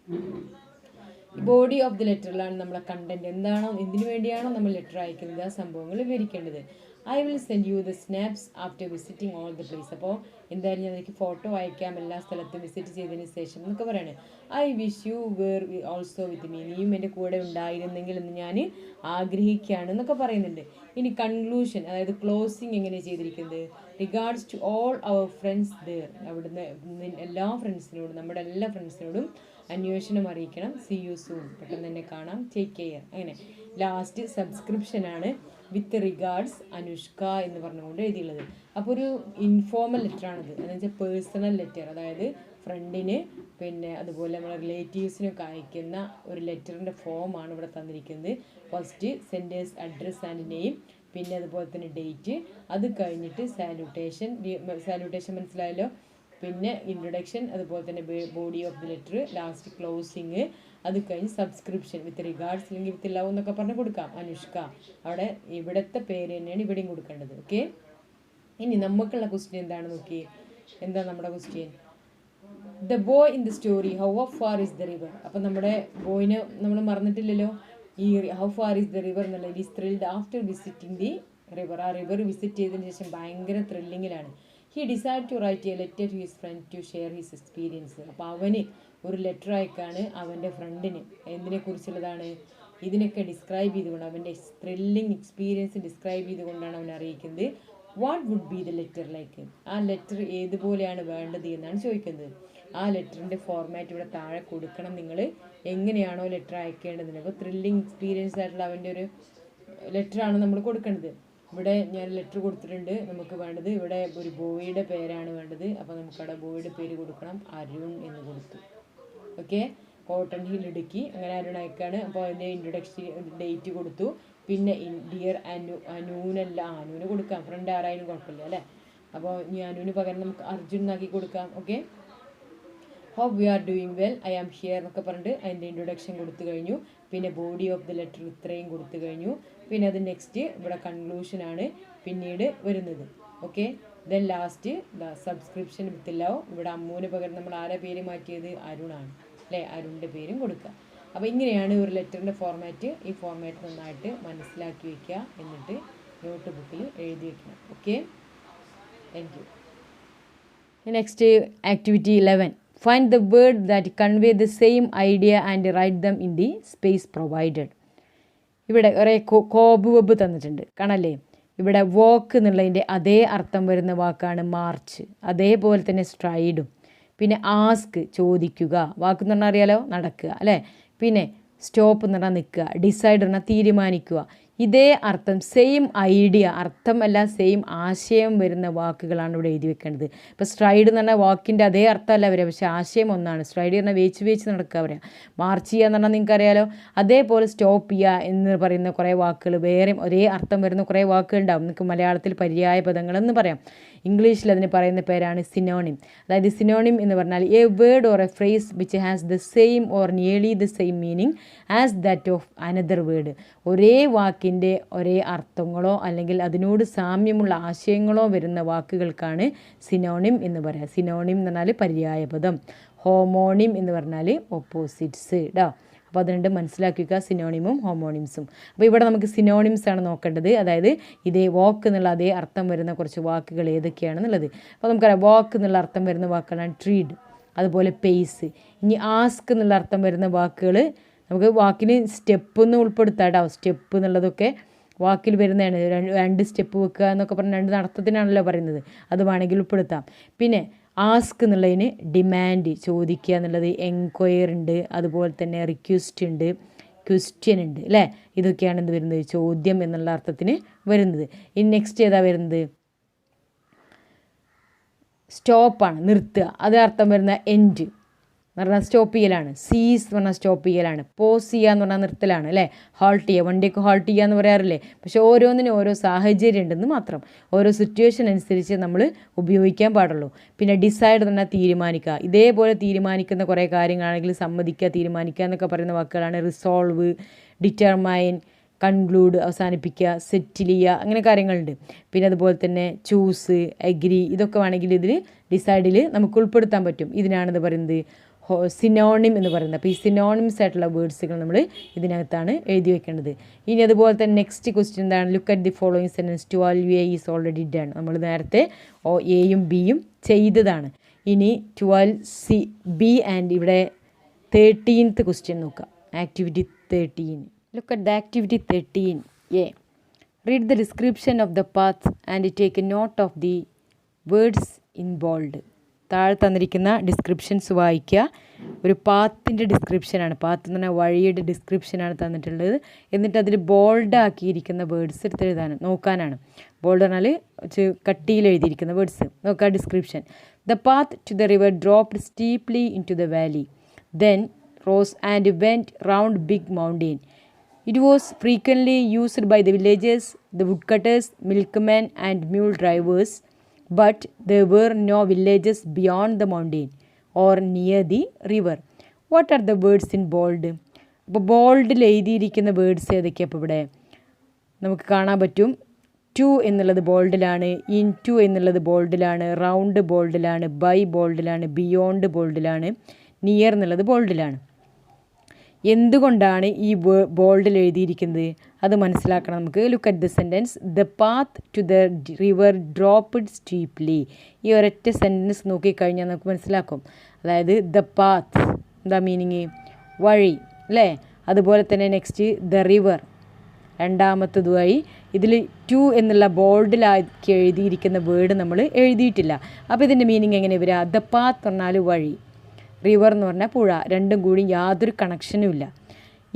ബോഡി ഓഫ് ദി ലെറ്ററിലാണ് നമ്മളെ കണ്ടന്റ്, എന്താണോ എന്തിനു വേണ്ടിയാണോ നമ്മൾ ലെറ്റർ അയക്കുന്നത് ആ സംഭവങ്ങൾ വിവരിക്കേണ്ടത്. I will send you the snaps after visiting all the place, അപ്പോൾ എന്തായാലും ഞാൻ എനിക്ക് ഫോട്ടോ അയക്കാം എല്ലാ സ്ഥലത്തും വിസിറ്റ് ചെയ്തതിന് ശേഷം എന്നൊക്കെ പറയാണ്. I wish you were also with me, നീയും എൻ്റെ കൂടെ ഉണ്ടായിരുന്നെങ്കിൽ എന്ന് ഞാൻ ആഗ്രഹിക്കുകയാണ് എന്നൊക്കെ പറയുന്നുണ്ട്. ഇനി കൺക്ലൂഷൻ, അതായത് ക്ലോസിങ് എങ്ങനെ ചെയ്തിരിക്കുന്നത്. Regards to all our friends there, അവിടുന്ന് എല്ലാ ഫ്രണ്ട്സിനോടും, നമ്മുടെ എല്ലാ ഫ്രണ്ട്സിനോടും അന്വേഷണം അറിയിക്കണം. സി യു സൂൺ, പെട്ടെന്ന് തന്നെ കാണാം. Take care. അങ്ങനെ ലാസ്റ്റ് സബ്സ്ക്രിപ്ഷനാണ് വിത്ത് റിഗാർഡ്സ് അനുഷ്ക എന്ന് പറഞ്ഞുകൊണ്ട് എഴുതിയുള്ളത്. അപ്പോൾ ഒരു ഇൻഫോർമൽ ലെറ്ററാണിത്, എന്ന് വെച്ചാൽ പേഴ്സണൽ ലെറ്റർ, അതായത് ഫ്രണ്ടിന് പിന്നെ അതുപോലെ നമ്മളെ റിലേറ്റീവ്സിനൊക്കെ അയക്കുന്ന ഒരു ലെറ്ററിൻ്റെ ഫോമാണ് ഇവിടെ തന്നിരിക്കുന്നത്. First centres address and name, പിന്നെ അതുപോലെ തന്നെ ഡേറ്റ്, അത് കഴിഞ്ഞിട്ട് സാല്യൂട്ടേഷൻ മനസ്സിലായല്ലോ, പിന്നെ ഇൻട്രൊഡക്ഷൻ, അതുപോലെ തന്നെ body of the letter, last closing, അത് കഴിഞ്ഞ് സബ്സ്ക്രിപ്ഷൻ വിത്ത് റിഗാർഡ്സ് അല്ലെങ്കിൽ വിത്ത് ലവ് എന്നൊക്കെ പറഞ്ഞ് കൊടുക്കാം. അനുഷ്ക, അവിടെ ഇവിടുത്തെ പേര് തന്നെയാണ് ഇവിടെയും കൊടുക്കേണ്ടത്. ഓക്കെ, ഇനി നമുക്കുള്ള ക്വസ്റ്റ്യൻ എന്താണ് നോക്കി. എന്താ നമ്മുടെ question? The boy in the story, how far is the river. അപ്പം നമ്മുടെ ബോയിനെ നമ്മൾ മറന്നിട്ടില്ലല്ലോ. ഈ how far is the river എന്നുള്ള is thrilled after visiting the river, ആ റിവർ വിസിറ്റ് ചെയ്തതിന് ശേഷം ഭയങ്കര ത്രില്ലിങ്ങിലാണ്. He decide to write a letter to his friend to share his experience. അപ്പോൾ അവന് ഒരു ലെറ്റർ അയക്കാണ് അവൻ്റെ ഫ്രണ്ടിന്. എന്തിനെക്കുറിച്ചുള്ളതാണ്? ഇതിനൊക്കെ ഡിസ്ക്രൈബ് ചെയ്തുകൊണ്ട്, അവൻ്റെ ത്രില്ലിങ് എക്സ്പീരിയൻസ് ഡിസ്ക്രൈബ് ചെയ്തുകൊണ്ടാണ് അവൻ അറിയിക്കുന്നത്. What would be the letter like, ആ ലെറ്റർ ഏതുപോലെയാണ് വേണ്ടത് എന്നാണ് ചോദിക്കുന്നത്. ആ ലെറ്ററിൻ്റെ ഫോർമാറ്റ് ഇവിടെ താഴെ കൊടുക്കണം. നിങ്ങൾ എങ്ങനെയാണോ ലെറ്റർ അയക്കേണ്ടത്. അപ്പോൾ ത്രില്ലിങ് എക്സ്പീരിയൻസ് ആയിട്ടുള്ള അവൻ്റെ ഒരു ലെറ്ററാണ് നമ്മൾ കൊടുക്കേണ്ടത്. ഇവിടെ ഞാൻ ലെറ്റർ കൊടുത്തിട്ടുണ്ട്. നമുക്ക് വേണ്ടത് ഇവിടെ ഒരു ബോയിയുടെ പേരാണ് വേണ്ടത്. അപ്പോൾ നമുക്കവിടെ ബോയിയുടെ പേര് കൊടുക്കണം. അരുൺ എന്ന് കൊടുത്തു. ഓക്കെ, കോട്ടൺ ഹിൽ ഇടുക്കി, അങ്ങനെ അരുൺ അയക്കാണ്. അപ്പോൾ അതിൻ്റെ ഇൻട്രൊഡക്ഷൻ ഡേറ്റ് കൊടുത്തു. പിന്നെ ഡിയർ അനൂനല്ല, അനൂന് കൊടുക്കാം, ഫ്രണ്ട് ആരായാലും കുഴപ്പമില്ല അല്ലേ. അപ്പോൾ ഇനി അനൂന് പകരം നമുക്ക് അർജുൻ എന്നാക്കി കൊടുക്കാം. Okay, hope we are doing well, I am here എന്നൊക്കെ പറഞ്ഞിട്ട് അതിൻ്റെ ഇൻട്രൊഡക്ഷൻ കൊടുത്തു കഴിഞ്ഞു. പിന്നെ ബോഡി ഓഫ് ദി ലെറ്റർ ഇത്രയും കൊടുത്തു കഴിഞ്ഞു. പിന്നെ അത് നെക്സ്റ്റ് ഇവിടെ കൺക്ലൂഷനാണ് പിന്നീട് വരുന്നത്. Okay, then last subscription with love. ഇവിടെ അമ്മൂന് പകരം നമ്മൾ ആരെ പേര് മാറ്റിയത്? അരുണാണ് അല്ലേ. അരുണിൻ്റെ പേരും കൊടുക്കുക. അപ്പോൾ ഇങ്ങനെയാണ് ഒരു ലെറ്ററിൻ്റെ ഫോർമാറ്റ്. ഈ ഫോർമാറ്റ് നന്നായിട്ട് മനസ്സിലാക്കി വയ്ക്കുക, എന്നിട്ട് നോട്ട് ബുക്കിൽ എഴുതി വയ്ക്കണം. Okay, thank you. Next activity 11. Find the word that convey the same idea and write them in the space provided. ഇവിടെ കുറേ കോബ് വെബ് തന്നിട്ടുണ്ട്, കാണല്ലേ. ഇവിടെ വോക്ക് എന്നുള്ളതിൻ്റെ അതേ അർത്ഥം വരുന്ന വാക്കാണ് മാർച്ച്, അതേപോലെ തന്നെ സ്ട്രൈഡും. പിന്നെ ആസ്ക് ചോദിക്കുക, വാക്കെന്ന് പറഞ്ഞാൽ അറിയാലോ നടക്കുക അല്ലേ. പിന്നെ സ്റ്റോപ്പ് എന്ന് പറഞ്ഞാൽ നിൽക്കുക, ഡിസൈഡ് പറഞ്ഞാൽ തീരുമാനിക്കുക. ഇതേ അർത്ഥം, സെയിം ഐഡിയ, അർത്ഥം എല്ലാം സെയിം ആശയം വരുന്ന വാക്കുകളാണ് ഇവിടെ എഴുതി വെക്കേണ്ടത്. ഇപ്പോൾ സ്ട്രൈഡ് എന്ന് പറഞ്ഞാൽ വാക്കിൻ്റെ അതേ അർത്ഥമല്ല വരിക, പക്ഷേ ആശയം ഒന്നാണ്. സ്ട്രൈഡ് പറഞ്ഞാൽ വേച്ച് നടക്കുക പറയാം. മാർച്ച് ചെയ്യുക എന്ന് പറഞ്ഞാൽ നിങ്ങൾക്കറിയാലോ. അതേപോലെ സ്റ്റോപ്പ് ചെയ്യുക എന്ന് പറയുന്ന കുറേ വാക്കുകൾ, വേറെ ഒരേ അർത്ഥം വരുന്ന കുറേ വാക്കുകൾ ഉണ്ടാവും. നിങ്ങൾക്ക് മലയാളത്തിൽ പര്യായ പദങ്ങളെന്ന് പറയാം. ഇംഗ്ലീഷിൽ അതിന് പറയുന്ന പേരാണ് സിനോണിം. അതായത് സിനോണിം എന്ന് പറഞ്ഞാൽ A word or A phrase which has the same or nearly the same meaning as that of another word. ഒരേ വാക്കിൻ്റെ ഒരേ അർത്ഥങ്ങളോ അല്ലെങ്കിൽ അതിനോട് സാമ്യമുള്ള ആശയങ്ങളോ വരുന്ന വാക്കുകൾക്കാണ് സിനോണിം എന്ന് പറയുക. സിനോണിം എന്ന് പറഞ്ഞാൽ പര്യായപദം, ഹോമോണിം എന്ന് പറഞ്ഞാൽ ഓപ്പോസിറ്റ്സ് കേട്ടോ. അപ്പോൾ അതുകൊണ്ട് മനസ്സിലാക്കി വയ്ക്കുക, സിനോണിമും ഹോമോണിംസും. അപ്പോൾ ഇവിടെ നമുക്ക് സിനോണിംസ് ആണ് നോക്കേണ്ടത്. അതായത് ഇതേ വാക്ക് എന്നുള്ള അതേ അർത്ഥം വരുന്ന കുറച്ച് വാക്കുകൾ ഏതൊക്കെയാണെന്നുള്ളത്. അപ്പോൾ നമുക്കറിയാം വാക്ക് എന്നുള്ള അർത്ഥം വരുന്ന വാക്കുകളാണ് ട്രീഡ്, അതുപോലെ പേസ്. ഇനി ആസ്ക് എന്നുള്ള അർത്ഥം വരുന്ന വാക്കുകൾ നമുക്ക് വാക്കിന് സ്റ്റെപ്പ് ഒന്ന് ഉൾപ്പെടുത്താം കേട്ടോ. സ്റ്റെപ്പ് എന്നുള്ളതൊക്കെ വാക്കിൽ വരുന്നതാണ്. 2 സ്റ്റെപ്പ് വെക്കുക എന്നൊക്കെ പറഞ്ഞാൽ 2 അർത്ഥത്തിനാണല്ലോ പറയുന്നത്. അത് വേണമെങ്കിൽ ഉൾപ്പെടുത്താം. പിന്നെ ആസ്ക് എന്നുള്ളതിന് ഡിമാൻഡ്, ചോദിക്കുക എന്നുള്ളത്, എൻക്വയർ ഉണ്ട്, അതുപോലെ തന്നെ റിക്വസ്റ്റ് ഉണ്ട്, ക്വസ്റ്റ്യൻ ഉണ്ട് അല്ലേ. ഇതൊക്കെയാണ് എന്ത് വരുന്നത്, ചോദ്യം എന്നുള്ള അർത്ഥത്തിന് വരുന്നത്. ഇനി നെക്സ്റ്റ് ഏതാ വരുന്നത്, സ്റ്റോപ്പാണ്, നിർത്തുക. അത് അർത്ഥം വരുന്ന എൻഡ് എന്ന് പറഞ്ഞാൽ സ്റ്റോപ്പ് ചെയ്യലാണ്. സീസ് എന്ന് പറഞ്ഞാൽ സ്റ്റോപ്പ് ചെയ്യലാണ്. പോസ് ചെയ്യുക എന്ന് പറഞ്ഞാൽ നിർത്തലാണ് അല്ലേ. ഹോൾട്ട് ചെയ്യുക, വണ്ടിയൊക്കെ ഹോൾട്ട് ചെയ്യുക എന്ന് പറയാറില്ലേ. പക്ഷേ ഓരോന്നിനും ഓരോ സാഹചര്യം ഉണ്ടെന്ന് മാത്രം. ഓരോ സിറ്റുവേഷൻ അനുസരിച്ച് നമ്മൾ ഉപയോഗിക്കാൻ പാടുള്ളൂ. പിന്നെ ഡിസൈഡ് എന്ന് പറഞ്ഞാൽ തീരുമാനിക്കുക. ഇതേപോലെ തീരുമാനിക്കുന്ന കുറേ കാര്യങ്ങളാണെങ്കിൽ സമ്മതിക്കുക, തീരുമാനിക്കുക എന്നൊക്കെ പറയുന്ന വാക്കുകളാണ് റിസോൾവ്, ഡിറ്റർമൈൻ, കൺക്ലൂഡ് അവസാനിപ്പിക്കുക, സെറ്റിൽ ചെയ്യുക, അങ്ങനെ കാര്യങ്ങളുണ്ട്. പിന്നെ അതുപോലെ തന്നെ ചൂസ്, എഗ്രി, ഇതൊക്കെ വേണമെങ്കിൽ ഇതിൽ ഡിസൈഡിൽ നമുക്ക് ഉൾപ്പെടുത്താൻ പറ്റും. ഇതിനാണെന്ന് പറയുന്നത് സിനോണിം എന്ന് പറയുന്നത്. അപ്പോൾ ഈ സിനോണിംസ് ആയിട്ടുള്ള വേർഡ്സുകൾ നമ്മൾ ഇതിനകത്താണ് എഴുതി വെക്കേണ്ടത്. ഇനി അതുപോലെ തന്നെ നെക്സ്റ്റ് ക്വസ്റ്റ്യൻ എന്താണ്, look at the following sentence 12A is already done. നമ്മൾ നേരത്തെ എയും ബിയും ചെയ്തതാണ്. ഇനി 12B ആൻഡ് ഇവിടെ 13th ക്വസ്റ്റ്യൻ നോക്കാം. Activity 13. Look at the activity 13A. Read the description of the path and take a note of the words in bold. താഴെ തന്നിരിക്കുന്ന ഡിസ്ക്രിപ്ഷൻസ് വായിക്കുക. ഒരു പാത്തിൻ്റെ ഡിസ്ക്രിപ്ഷനാണ്. പാത്ത് എന്ന് പറഞ്ഞാൽ വഴിയുടെ ഡിസ്ക്രിപ്ഷനാണ് തന്നിട്ടുള്ളത്. എന്നിട്ട് അതിൽ ബോൾഡ് ആക്കിയിരിക്കുന്ന വേർഡ്സ് എടുത്ത് എഴുതാനാണ്, നോക്കാനാണ്. ബോൾഡ് പറഞ്ഞാൽ കട്ടിയിൽ എഴുതിയിരിക്കുന്ന വേർഡ്സ് നോക്കുക. Description: the path to the river dropped steeply into the valley, then rose and went round big mountain. It was frequently used by the villagers, the woodcutters, milkmen and mule drivers, but there were no villages beyond the mountain or near the river. What are the words in bold? അപ്പോൾ ബോൾഡിൽ എഴുതിയിരിക്കുന്ന words ഏതൊക്കെയാണ്? അപ്പോൾ ഇവിടെ നമുക്ക് കാണാൻ പറ്റും. To എന്നുള്ളത് ബോൾഡിലാണ്, into എന്നുള്ളത് ബോൾഡിലാണ്, റൗണ്ട് ബോൾഡിലാണ്, ബൈ ബോൾഡിലാണ്, ബിയോണ്ട് ബോൾഡിലാണ്, നിയർ എന്നുള്ളത് ബോൾഡിലാണ്. എന്തുകൊണ്ടാണ് ഈ ബോൾഡിൽ എഴുതിയിരിക്കുന്നത് അത് മനസ്സിലാക്കണം നമുക്ക്. Look at the sentence: the path to the river dropped steeply. ഈ ഒരൊറ്റ സെൻറ്റൻസ് നോക്കിക്കഴിഞ്ഞാൽ നമുക്ക് മനസ്സിലാക്കും. അതായത് ദ പാത്ത് എന്താ മീനിങ്, വഴി അല്ലേ. അതുപോലെ തന്നെ നെക്സ്റ്റ് ദ റിവർ, രണ്ടാമത്തതുമായി ഇതിൽ ടു എന്നുള്ള ബോൾഡിലാക്കി എഴുതിയിരിക്കുന്ന വേർഡ് നമ്മൾ എഴുതിയിട്ടില്ല. അപ്പോൾ ഇതിൻ്റെ മീനിങ് എങ്ങനെ വരിക? ദ പാത്ത് പറഞ്ഞാൽ വഴി, റിവർ എന്ന് പറഞ്ഞാൽ പുഴ, രണ്ടും കൂടി യാതൊരു കണക്ഷനും ഇല്ല.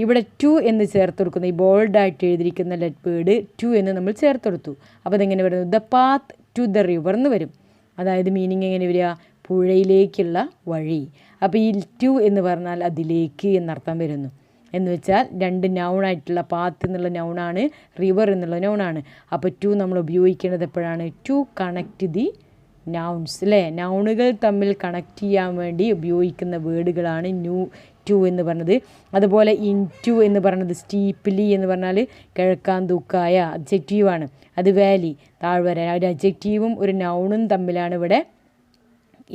ഇവിടെ ടു എന്ന് ചേർത്ത് കൊടുക്കുന്ന ഈ ബോൾഡായിട്ട് എഴുതിയിരിക്കുന്ന വേർഡ് ടു എന്ന് നമ്മൾ ചേർത്ത് കൊടുത്തു. അപ്പോൾ അതെങ്ങനെ വരുന്നു? The path to the river എന്ന് വരും. അതായത് മീനിങ് എങ്ങനെ വരിക? പുഴയിലേക്കുള്ള വഴി. അപ്പോൾ ഈ ടു എന്ന് പറഞ്ഞാൽ അതിലേക്ക് എന്നർത്ഥം വരുന്നു. എന്ന് വെച്ചാൽ 2 നൗണായിട്ടുള്ള പാത്ത് എന്നുള്ള നൗണാണ്, റിവർ എന്നുള്ള നൗണാണ്. അപ്പോൾ ടു നമ്മൾ ഉപയോഗിക്കേണ്ടത് എപ്പോഴാണ്? ടു കണക്റ്റ് ദി നൗൺസ് അല്ലേ. നൗണുകൾ തമ്മിൽ കണക്ട് ചെയ്യാൻ വേണ്ടി ഉപയോഗിക്കുന്ന വേർഡുകളാണ് ടു എന്ന് പറഞ്ഞത്. അതുപോലെ ഇൻ ടു എന്ന് പറയുന്നത് സ്റ്റീപ്ലി എന്ന് പറഞ്ഞാൽ കിഴക്കാൻ തൂക്കായ അഡ്ജക്റ്റീവാണ്. അത് വാലി താഴ്വര. ഒരു അഡ്ജക്റ്റീവും ഒരു നൗണും തമ്മിലാണ് ഇവിടെ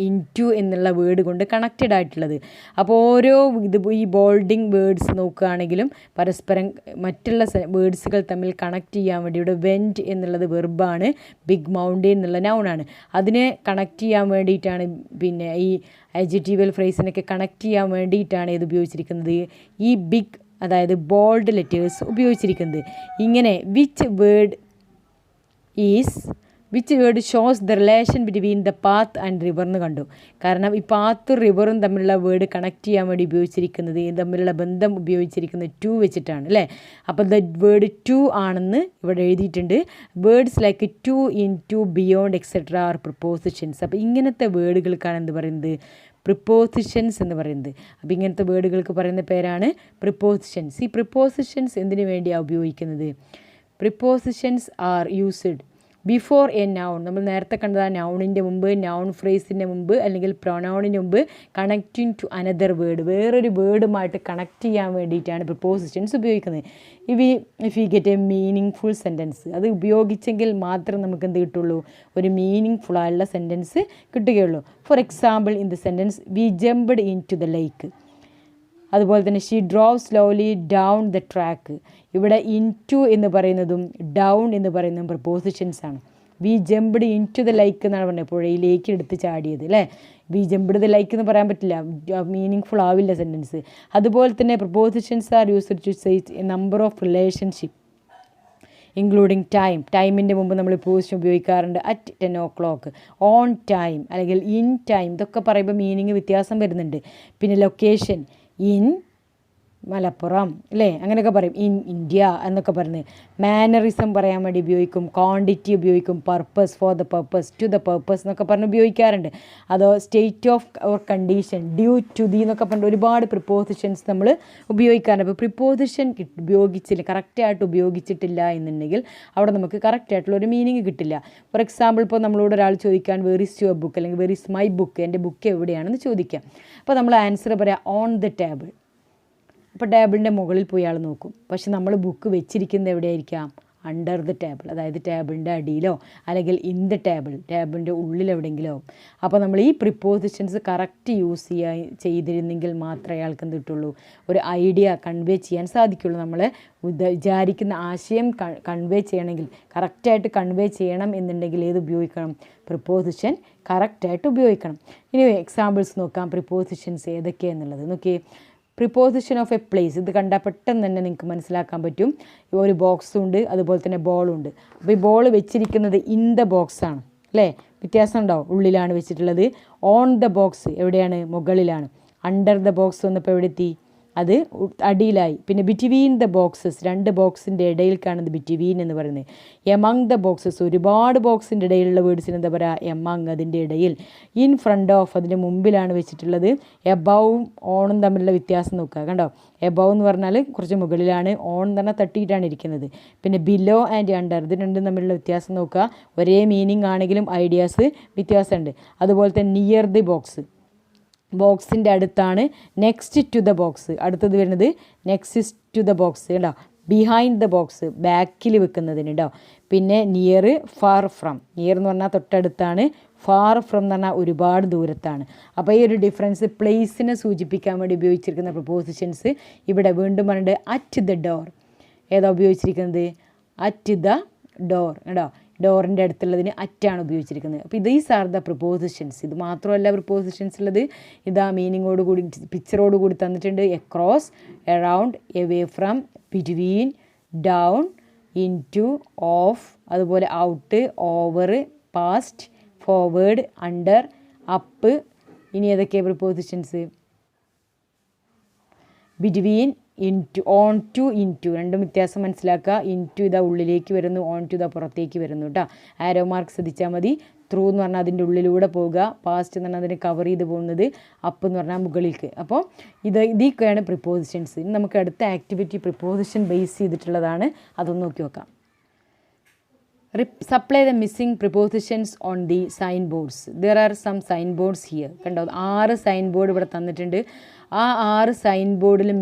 ഇൻ ടു എന്നുള്ള വേർഡ് കൊണ്ട് കണക്റ്റഡ് ആയിട്ടുള്ളത്. അപ്പോൾ ഓരോ ഈ ബോൾഡിങ് വേർഡ്സ് നോക്കുകയാണെങ്കിലും പരസ്പരം മറ്റുള്ള വേർഡ്സുകൾ തമ്മിൽ കണക്ട് ചെയ്യാൻ വേണ്ടി ഇവിടെ വെൻറ്റ് എന്നുള്ളത് വെർബാണ്, ബിഗ് മൗണ്ടെയിൻ എന്നുള്ള നൗണാണ്. അതിനെ കണക്ട് ചെയ്യാൻ വേണ്ടിയിട്ടാണ് പിന്നെ ഈ അഡ്ജക്റ്റീവൽ ഫ്രേസിനൊക്കെ കണക്ട് ചെയ്യാൻ വേണ്ടിയിട്ടാണ് ഇത് ഉപയോഗിച്ചിരിക്കുന്നത്, ഈ ബിഗ് അതായത് ബോൾഡ് ലെറ്റേഴ്സ് ഉപയോഗിച്ചിരിക്കുന്നത്. ഇങ്ങനെ which which word shows the relation between the path and river എന്ന് കണ്ടു. കാരണം ഈ പാത്തും റിവറും തമ്മിലുള്ള വേർഡ് കണക്ട് ചെയ്യാൻ വേണ്ടി ഉപയോഗിച്ചിരിക്കുന്നത്, ഈ തമ്മിലുള്ള ബന്ധം ഉപയോഗിച്ചിരിക്കുന്നത് ടു വെച്ചിട്ടാണ് അല്ലേ. അപ്പോൾ ദ വേർഡ് ടു ആണെന്ന് ഇവിടെ എഴുതിയിട്ടുണ്ട്. Words like to, into, beyond etcetera are prepositions. അപ്പോൾ ഇങ്ങനത്തെ വേർഡുകൾക്കാണ് എന്ത് പറയുന്നത്, പ്രിപ്പോസിഷൻസ് എന്ന് പറയുന്നത്. അപ്പോൾ ഇങ്ങനത്തെ വേർഡുകൾക്ക് പറയുന്ന പേരാണ് പ്രിപ്പോസിഷൻസ്. ഈ പ്രിപ്പോസിഷൻസ് എന്തിനു വേണ്ടിയാണ് ഉപയോഗിക്കുന്നത്? Prepositions are used before A noun. നമ്മൾ നേരത്തെ കണ്ടതാണ് നൗണിൻ്റെ മുമ്പ്, നൗൺ ഫ്രേസിൻ്റെ മുമ്പ്, അല്ലെങ്കിൽ പ്രൊനൗണിന് മുമ്പ് കണക്റ്റിംഗ് ടു അനദർ വേർഡ്, വേറൊരു വേർഡുമായിട്ട് കണക്ട് ചെയ്യാൻ വേണ്ടിയിട്ടാണ് പ്രിപ്പോസിഷൻസ് ഉപയോഗിക്കുന്നത്. If you get a meaning full sentence, അത് ഉപയോഗിച്ചെങ്കിൽ മാത്രം നമുക്ക് എന്ത് കിട്ടുള്ളൂ, ഒരു മീനിങ് ഫുള്ളായുള്ള സെൻറ്റൻസ് കിട്ടുകയുള്ളൂ. For example, in the sentence we jumped into the lake. അതുപോലെ തന്നെ she drove slowly down the track. ഇവിടെ ഇൻ ടു എന്ന് പറയുന്നതും ഡൗൺ എന്ന് പറയുന്നതും പ്രിപ്പോസിഷൻസ് ആണ്. We jumped into the like എന്നാണ് പറഞ്ഞത്, പുഴയിലേക്ക് എടുത്ത് ചാടിയത് അല്ലേ. വി ജംപ്ഡ് ദ ലൈക്ക് എന്ന് പറയാൻ പറ്റില്ല, മീനിങ് ഫുൾ ആവില്ല സെൻറ്റൻസ്. അതുപോലെ തന്നെ prepositions are used to say a number of relationship including time. ടൈമിൻ്റെ മുമ്പ് നമ്മൾ പ്രിപ്പോസിഷൻ ഉപയോഗിക്കാറുണ്ട്. അറ്റ് 10 o'clock, ഓൺ ടൈം, അല്ലെങ്കിൽ ഇൻ ടൈം. ഇതൊക്കെ പറയുമ്പോൾ മീനിങ് വ്യത്യാസം വരുന്നുണ്ട്. പിന്നെ ലൊക്കേഷൻ, ഇൻ മലപ്പുറം അല്ലേ, അങ്ങനെയൊക്കെ പറയും. ഇൻ ഇന്ത്യ എന്നൊക്കെ പറഞ്ഞ്. മാനറിസം പറയാൻ വേണ്ടി ഉപയോഗിക്കും, ക്വാണ്ടിറ്റി ഉപയോഗിക്കും, purpose, for the purpose, to the purpose എന്നൊക്കെ പറഞ്ഞ് ഉപയോഗിക്കാറുണ്ട്. അതോ state of or condition, due to the എന്നൊക്കെ പറഞ്ഞിട്ട് ഒരുപാട് പ്രിപ്പോസിഷൻസ് നമ്മൾ ഉപയോഗിക്കാറുണ്ട്. അപ്പോൾ പ്രിപ്പോസിഷൻ ഉപയോഗിച്ചില്ല, കറക്റ്റായിട്ട് ഉപയോഗിച്ചിട്ടില്ല എന്നുണ്ടെങ്കിൽ അവിടെ നമുക്ക് കറക്റ്റായിട്ടുള്ള ഒരു മീനിങ് കിട്ടില്ല. ഫോർ എക്സാമ്പിൾ, ഇപ്പോൾ നമ്മളോട് ഒരാൾ ചോദിക്കാൻ വെർ ഈസ് യുവർ ബുക്ക്, അല്ലെങ്കിൽ വെർ ഈസ് മൈ ബുക്ക്, എൻ്റെ ബുക്ക് എവിടെയാണെന്ന് ചോദിക്കാം. അപ്പോൾ നമ്മൾ ആൻസർ പറയാം ഓൺ ദ ടേബിൾ. അപ്പോൾ ടേബിളിൻ്റെ മുകളിൽ പോയി ആൾ നോക്കും. പക്ഷെ നമ്മൾ ബുക്ക് വെച്ചിരിക്കുന്നത് എവിടെയായിരിക്കാം? അണ്ടർ ദ ടേബിൾ, അതായത് ടേബിളിൻ്റെ അടിയിലോ അല്ലെങ്കിൽ ഇൻ ദ ടേബിൾ, ടേബിളിൻ്റെ ഉള്ളിൽ എവിടെയെങ്കിലോ. അപ്പോൾ നമ്മൾ ഈ പ്രിപ്പോസിഷൻസ് കറക്റ്റ് യൂസ് ചെയ്തിരുന്നെങ്കിൽ മാത്രമേ അയാൾക്ക് എന്ത് കിട്ടുള്ളൂ, ഒരു ഐഡിയ കൺവേ ചെയ്യാൻ സാധിക്കുള്ളൂ. നമ്മൾ വിചാരിക്കുന്ന ആശയം കൺവേ ചെയ്യണമെങ്കിൽ, കറക്റ്റായിട്ട് കൺവേ ചെയ്യണം എന്നുണ്ടെങ്കിൽ ഏത് ഉപയോഗിക്കണം? പ്രിപ്പോസിഷൻ കറക്റ്റായിട്ട് ഉപയോഗിക്കണം. ഇനി എക്സാമ്പിൾസ് നോക്കാം, പ്രിപ്പോസിഷൻസ് ഏതൊക്കെയാണെന്നുള്ളത് നോക്കിയേ. പ്രിപ്പോസിഷൻ ഓഫ് എ പ്ലേസ്, ഇത് കണ്ടാൽ പെട്ടെന്ന് തന്നെ നിങ്ങൾക്ക് മനസ്സിലാക്കാൻ പറ്റും. ഒരു ബോക്സും ഉണ്ട്, അതുപോലെ തന്നെ ബോളും ഉണ്ട്. അപ്പോൾ ഈ ബോൾ വെച്ചിരിക്കുന്നത് ഇൻ ദ ബോക്സാണ് അല്ലേ, വ്യത്യാസം ഉണ്ടാവും. ഉള്ളിലാണ് വെച്ചിട്ടുള്ളത്. ഓൺ ദ ബോക്സ് എവിടെയാണ്? മുകളിലാണ്. അണ്ടർ ദ ബോക്സ് വന്നപ്പോൾ എവിടെ എത്തി? അത് അടിയിലായി. പിന്നെ ബിറ്റ്വീൻ ദ ബോക്സസ്, രണ്ട് ബോക്സിൻ്റെ ഇടയിൽ കാണുന്നത് ബിറ്റ്വീൻ എന്ന് പറയുന്നത്. എമംഗ് ദ ബോക്സസ്, ഒരുപാട് ബോക്സിൻ്റെ ഇടയിലുള്ള വേർഡ്സിന് എന്താ പറയുക? എമംഗ്, അതിൻ്റെ ഇടയിൽ. ഇൻ ഫ്രണ്ട് ഓഫ്, അതിൻ്റെ മുമ്പിലാണ് വെച്ചിട്ടുള്ളത്. എബവും ഓണും തമ്മിലുള്ള വ്യത്യാസം നോക്കുക, കണ്ടോ? എബവ് എന്ന് പറഞ്ഞാൽ കുറച്ച് മുകളിലാണ്, ഓൺ എന്ന് പറഞ്ഞാൽ തട്ടിയിട്ടാണ് ഇരിക്കുന്നത്. പിന്നെ ബിലോ ആൻഡ് അണ്ടർ, ഇത് രണ്ടും തമ്മിലുള്ള വ്യത്യാസം നോക്കുക. ഒരേ മീനിങ് ആണെങ്കിലും ഐഡിയാസ് വ്യത്യാസമുണ്ട്. അതുപോലെ തന്നെ നിയർ ദി ബോക്സ്, ബോക്സിൻ്റെ അടുത്താണ്. നെക്സ്റ്റ് ടു ദ ബോക്സ്, അടുത്തത് വരുന്നത് നെക്സ്റ്റ് ടു ദ ബോക്സ് കേട്ടോ. ബിഹൈൻഡ് ദ ബോക്സ്, ബാക്കിൽ വെക്കുന്നതിന് കേട്ടോ. പിന്നെ നിയർ, ഫാർ ഫ്രം. നിയർ എന്ന് പറഞ്ഞാൽ തൊട്ടടുത്താണ്, ഫാർ ഫ്രം എന്ന് പറഞ്ഞാൽ ഒരുപാട് ദൂരത്താണ്. അപ്പോൾ ഈ ഒരു ഡിഫറൻസ് പ്ലേസിനെ സൂചിപ്പിക്കാൻ വേണ്ടി ഉപയോഗിച്ചിരിക്കുന്ന പ്രപ്പോസിഷൻസ് ഇവിടെ വീണ്ടും പറഞ്ഞിട്ട് അറ്റ് ദ ഡോർ. ഏതാ ഉപയോഗിച്ചിരിക്കുന്നത്? അറ്റ് ദ ഡോർ കേട്ടോ. ഡോറിൻ്റെ അടുത്തുള്ളതിന് അറ്റാണ് ഉപയോഗിച്ചിരിക്കുന്നത്. അപ്പോൾ ദീസ് ആർ ദ പ്രിപ്പോസിഷൻസ്. ഇത് മാത്രമല്ല പ്രിപ്പോസിഷൻസ് ഉള്ളത്, ഇതാ മീനിങ്ങോട് കൂടി പിക്ചറോട് കൂടി തന്നിട്ടുണ്ട്. Across, around, away from, between, down, into, off, അതുപോലെ out, over, past, forward, under, up. ഇനി ഏതൊക്കെയാണ് prepositions? Between, into, onto, into, രണ്ടും വ്യത്യാസം മനസ്സിലാക്കുക. ഇൻ ടു ഇതാ ഉള്ളിലേക്ക് വരുന്നു, ഓൺ ടു ഇതാ പുറത്തേക്ക് വരുന്നു കേട്ടോ. ആരോ മാർക്ക് ശ്രദ്ധിച്ചാൽ മതി. ത്രൂ എന്ന് പറഞ്ഞാൽ അതിൻ്റെ ഉള്ളിലൂടെ പോവുക, പാസ്റ്റ് എന്ന് പറഞ്ഞാൽ അതിനെ കവർ ചെയ്ത് പോകുന്നത്, അപ്പ് എന്ന് പറഞ്ഞാൽ മുകളിലേക്ക്. അപ്പോൾ ഇതൊക്കെയാണ് പ്രിപ്പോസിഷൻസ്. ഇനി നമുക്ക് അടുത്ത ആക്ടിവിറ്റി പ്രിപ്പോസിഷൻ ബേസ് ചെയ്തിട്ടുള്ളതാണ്, അതൊന്ന് നോക്കി നോക്കാം. Supply the missing prepositions on the sign boards. There are some sign boards here. കണ്ടോ, 6 സൈൻ ബോർഡ് ഇവിടെ തന്നിട്ടുണ്ട്. ആ 6 സൈൻ ബോർഡിലും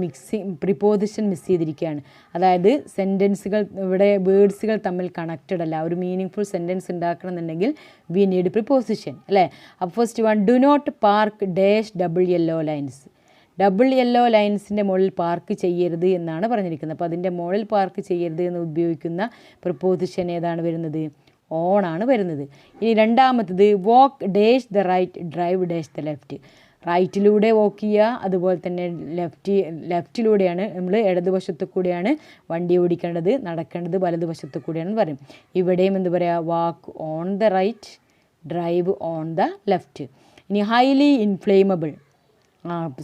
പ്രിപ്പോസിഷൻ മിസ് ചെയ്തിരിക്കുകയാണ്. അതായത് സെൻറ്റൻസുകൾ ഇവിടെ വേർഡ്സുകൾ തമ്മിൽ കണക്റ്റഡ് അല്ല. ഒരു മീനിങ് ഫുൾ സെൻറ്റൻസ് ഉണ്ടാക്കണമെന്നുണ്ടെങ്കിൽ വി നീഡ് പ്രിപ്പോസിഷൻ അല്ലേ. അപ്പോൾ first one, do not park dash double yellow lines. Double yellow ലൈൻസിൻ്റെ മുകളിൽ പാർക്ക് ചെയ്യരുത് എന്നാണ് പറഞ്ഞിരിക്കുന്നത്. അപ്പോൾ അതിൻ്റെ മുകളിൽ പാർക്ക് ചെയ്യരുത് എന്ന് ഉപയോഗിക്കുന്ന പ്രിപ്പോസിഷൻ ഏതാണ് വരുന്നത്? ഓൺ ആണ് വരുന്നത്. ഇനി രണ്ടാമത്തത്, walk dash the right, drive dash the left. റൈറ്റിലൂടെ വാക്ക് ചെയ്യുക, അതുപോലെ തന്നെ ലെഫ്റ്റിലൂടെയാണ് നമ്മൾ ഇടതുവശത്തു കൂടിയാണ് വണ്ടി ഓടിക്കേണ്ടത്, നടക്കേണ്ടത് വലതുവശത്തു കൂടിയാണെന്ന് പറയും. ഇവിടെയും എന്ത് പറയുക, walk on the right, drive on the left. ഇനി ഹൈലി ഇൻഫ്ലേമബിൾ,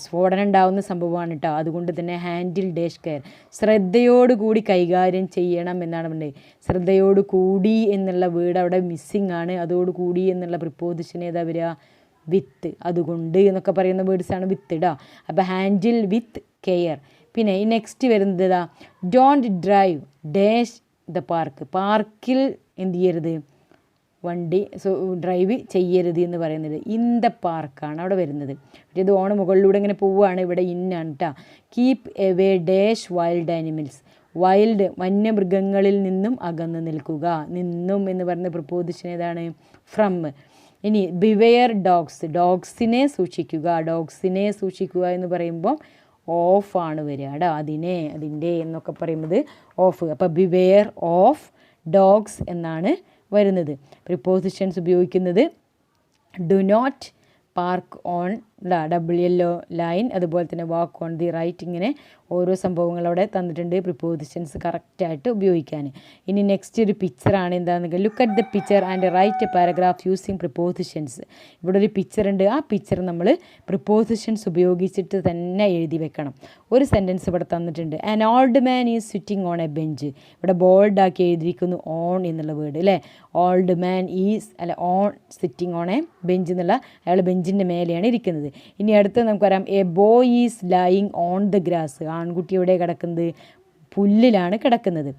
സ്ഫോടനം ഉണ്ടാകുന്ന സംഭവമാണ് കേട്ടോ. അതുകൊണ്ട് തന്നെ ഹാൻഡിൽ ഡാഷ് കെയർ, ശ്രദ്ധയോടുകൂടി കൈകാര്യം ചെയ്യണം എന്നാണ് പറയുന്നത്. ശ്രദ്ധയോട് കൂടി എന്നുള്ള വേർഡ് അവിടെ മിസ്സിങ് ആണ്. അതോടുകൂടി എന്നുള്ള പ്രിപ്പോസിഷൻ ഏതാ വരിക, വിത്ത്. അതുകൊണ്ട് എന്നൊക്കെ പറയുന്ന വേർഡ്സാണ് വിത്ത് ഇടാ. അപ്പോൾ ഹാൻഡിൽ വിത്ത് കെയർ. പിന്നെ ഈ നെക്സ്റ്റ് വരുന്നത് ഇതാ, don't drive dash the park, പാർക്കിൽ എന്ത് ചെയ്യരുത്, വണ്ടി ഡ്രൈവ് ചെയ്യരുത് എന്ന് പറയുന്നത്. ഇൻ ദ പാർക്കാണ് അവിടെ വരുന്നത്. ഇത് ഓണ് മുകളിലൂടെ ഇങ്ങനെ പോവുകയാണ്, ഇവിടെ ഇന്നാണ് കേട്ടോ. Keep away dash wild animals, wild വന്യമൃഗങ്ങളിൽ നിന്നും അകന്ന് നിൽക്കുക. നിന്നും എന്ന് പറയുന്ന പ്രിപ്പോസിഷൻ ഏതാണ്, ഫ്രം. ഇനി ബിവെയർ ഡോഗ്സ്, ഡോഗ്സിനെ സൂക്ഷിക്കുക. ഡോഗ്സിനെ സൂക്ഷിക്കുക എന്ന് പറയുമ്പോൾ ഓഫാണ് വരിക കേട്ടോ. അതിൻ്റെ എന്നൊക്കെ പറയുന്നത് ഓഫ്. അപ്പോൾ ബിവെയർ ഓഫ് ഡോഗ്സ് എന്നാണ് വരുന്നത്. പ്രിപ്പോസിഷൻസ് ഉപയോഗിക്കുന്നത് do not, park on double yellow line, അതുപോലെ തന്നെ വാക്ക് ഓൺ ദി റൈറ്റ്. ഇങ്ങനെ ഓരോ സംഭവങ്ങൾ അവിടെ തന്നിട്ടുണ്ട് പ്രിപ്പോസിഷൻസ് കറക്റ്റായിട്ട് ഉപയോഗിക്കാൻ. ഇനി നെക്സ്റ്റ് ഒരു പിക്ചറാണ്. എന്താണെന്ന് look at the picture and write a paragraph using prepositions. ഇവിടെ ഒരു പിക്ചർ ഉണ്ട്, ആ പിക്ചർ നമ്മൾ പ്രിപ്പോസിഷൻസ് ഉപയോഗിച്ചിട്ട് തന്നെ എഴുതി വെക്കണം. ഒരു സെൻറ്റൻസ് ഇവിടെ തന്നിട്ടുണ്ട്, an old man is sitting on a bench. ഇവിടെ ബോൾഡാക്കി എഴുതിയിരിക്കുന്നു ഓൺ എന്നുള്ള വേർഡ് അല്ലേ. Old man is on sitting on a bench എന്നുള്ള, അയാൾ ബെഞ്ചിൻ്റെ മേലെയാണ് ഇരിക്കുന്നത്. ഇനി അടുത്ത് നമുക്ക് പറയാം, a boy is lying on the grass. ആൺകുട്ടി എവിടെ കിടക്കുന്നത്, പുല്ലിലാണ് കിടക്കുന്നത്.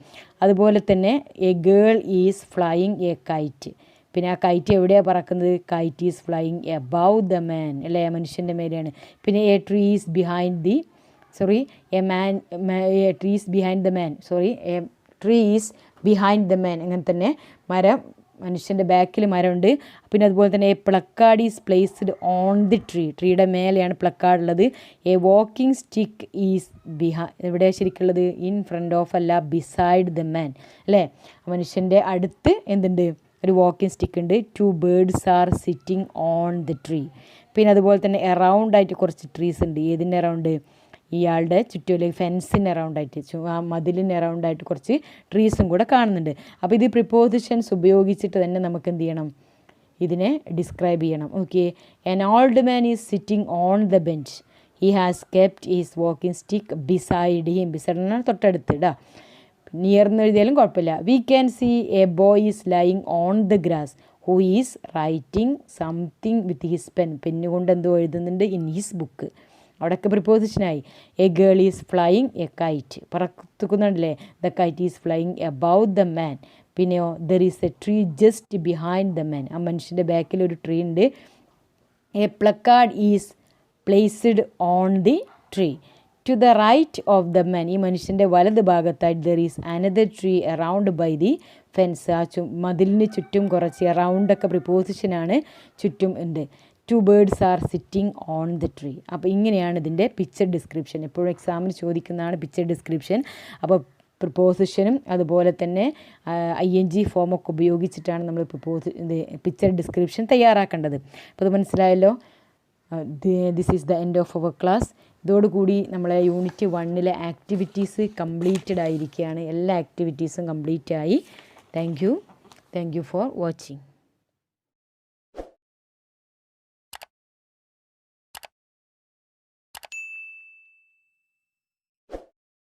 അതുപോലെ തന്നെ a girl is flying a kite. പിന്നെ ആ കൈറ്റ് എവിടെയാണ് പറക്കുന്നത്, kite is flying above the man അല്ലേ, മനുഷ്യൻ്റെ മേലെയാണ്. പിന്നെ A tree is behind the മാൻ. അങ്ങനെ തന്നെ മരം, മനുഷ്യൻ്റെ ബാക്കിൽ മരമുണ്ട്. പിന്നെ അതുപോലെ തന്നെ A placard is placed on the tree, ട്രീയുടെ മേലെയാണ് പ്ലക്കാർഡ് ഉള്ളത്. എ വാക്കിംഗ് സ്റ്റിക്ക് ഈസ് എവിടെയാണ് ശരിക്കുള്ളത്, ഇൻ ഫ്രണ്ട് ഓഫ് അല്ല ബിസൈഡ് ദ മാൻ അല്ലേ. മനുഷ്യൻ്റെ അടുത്ത് എന്തുണ്ട്, ഒരു വാക്കിംഗ് സ്റ്റിക്ക് ഉണ്ട്. 2 birds are sitting on the tree. പിന്നെ അതുപോലെ തന്നെ എറൗണ്ടായിട്ട് കുറച്ച് ട്രീസ് ഉണ്ട്. ഏതിൻ്റെ അറൗണ്ട്, ഇയാളുടെ ചുറ്റും അല്ലെങ്കിൽ ഫെൻസിന് അറൗണ്ടായിട്ട്, ആ മതിലിന് അറൗണ്ടായിട്ട് കുറച്ച് ട്രീസും കൂടെ കാണുന്നുണ്ട്. അപ്പോൾ ഇത് പ്രിപ്പോസിഷൻസ് ഉപയോഗിച്ചിട്ട് തന്നെ നമുക്ക് എന്ത് ചെയ്യണം, ഇതിനെ ഡിസ്ക്രൈബ് ചെയ്യണം. Okay, an old man is sitting on the bench, he has kept is walking stick beside him. Beside എന്നാൽ തൊട്ടടുത്ത് ഇടാ, നിയർന്ന് എഴുതിയാലും കുഴപ്പമില്ല. We can see a boy is lying on the grass who is writing something with his pen. പെന്നുകൊണ്ട് എന്തോ എഴുതുന്നുണ്ട് in his book. അവിടെയൊക്കെ പ്രിപ്പോസിഷനായി. A girl is flying a kite, പറക്കുന്നുണ്ടല്ലേ, the kite is flying above the man. പിന്നെയോ there is A tree just behind the man, ആ മനുഷ്യൻ്റെ ബാക്കിൽ ഒരു ട്രീ ഉണ്ട്. A placard is placed on the tree. To the right of the man, ഈ മനുഷ്യൻ്റെ വലത് ഭാഗത്തായിട്ട് there is another tree around by the fence. ആ മതിലിന് ചുറ്റും കുറച്ച് അറൗണ്ടൊക്കെ പ്രിപ്പോസിഷനാണ്, ചുറ്റും ഉണ്ട്. 2 birds are sitting on the tree. അപ്പോൾ ഇങ്ങനെയാണ് ഇതിൻ്റെ പിക്ചർ ഡിസ്ക്രിപ്ഷൻ. എപ്പോഴും എക്സാമിന് ചോദിക്കുന്നതാണ് പിക്ചർ ഡിസ്ക്രിപ്ഷൻ. അപ്പോൾ പ്രിപ്പോസിഷനും അതുപോലെ തന്നെ ING ഫോമൊക്കെ ഉപയോഗിച്ചിട്ടാണ് നമ്മൾ പിക്ചർ ഡിസ്ക്രിപ്ഷൻ തയ്യാറാക്കേണ്ടത്. അപ്പോൾ അത് മനസ്സിലായല്ലോ. This is the end of our class. ഇതോടുകൂടി നമ്മളെ യൂണിറ്റ് 1 ആക്ടിവിറ്റീസ് കംപ്ലീറ്റഡ് ആയിരിക്കുകയാണ്. എല്ലാ ആക്ടിവിറ്റീസും കംപ്ലീറ്റ് ആയി. Thank you for watching.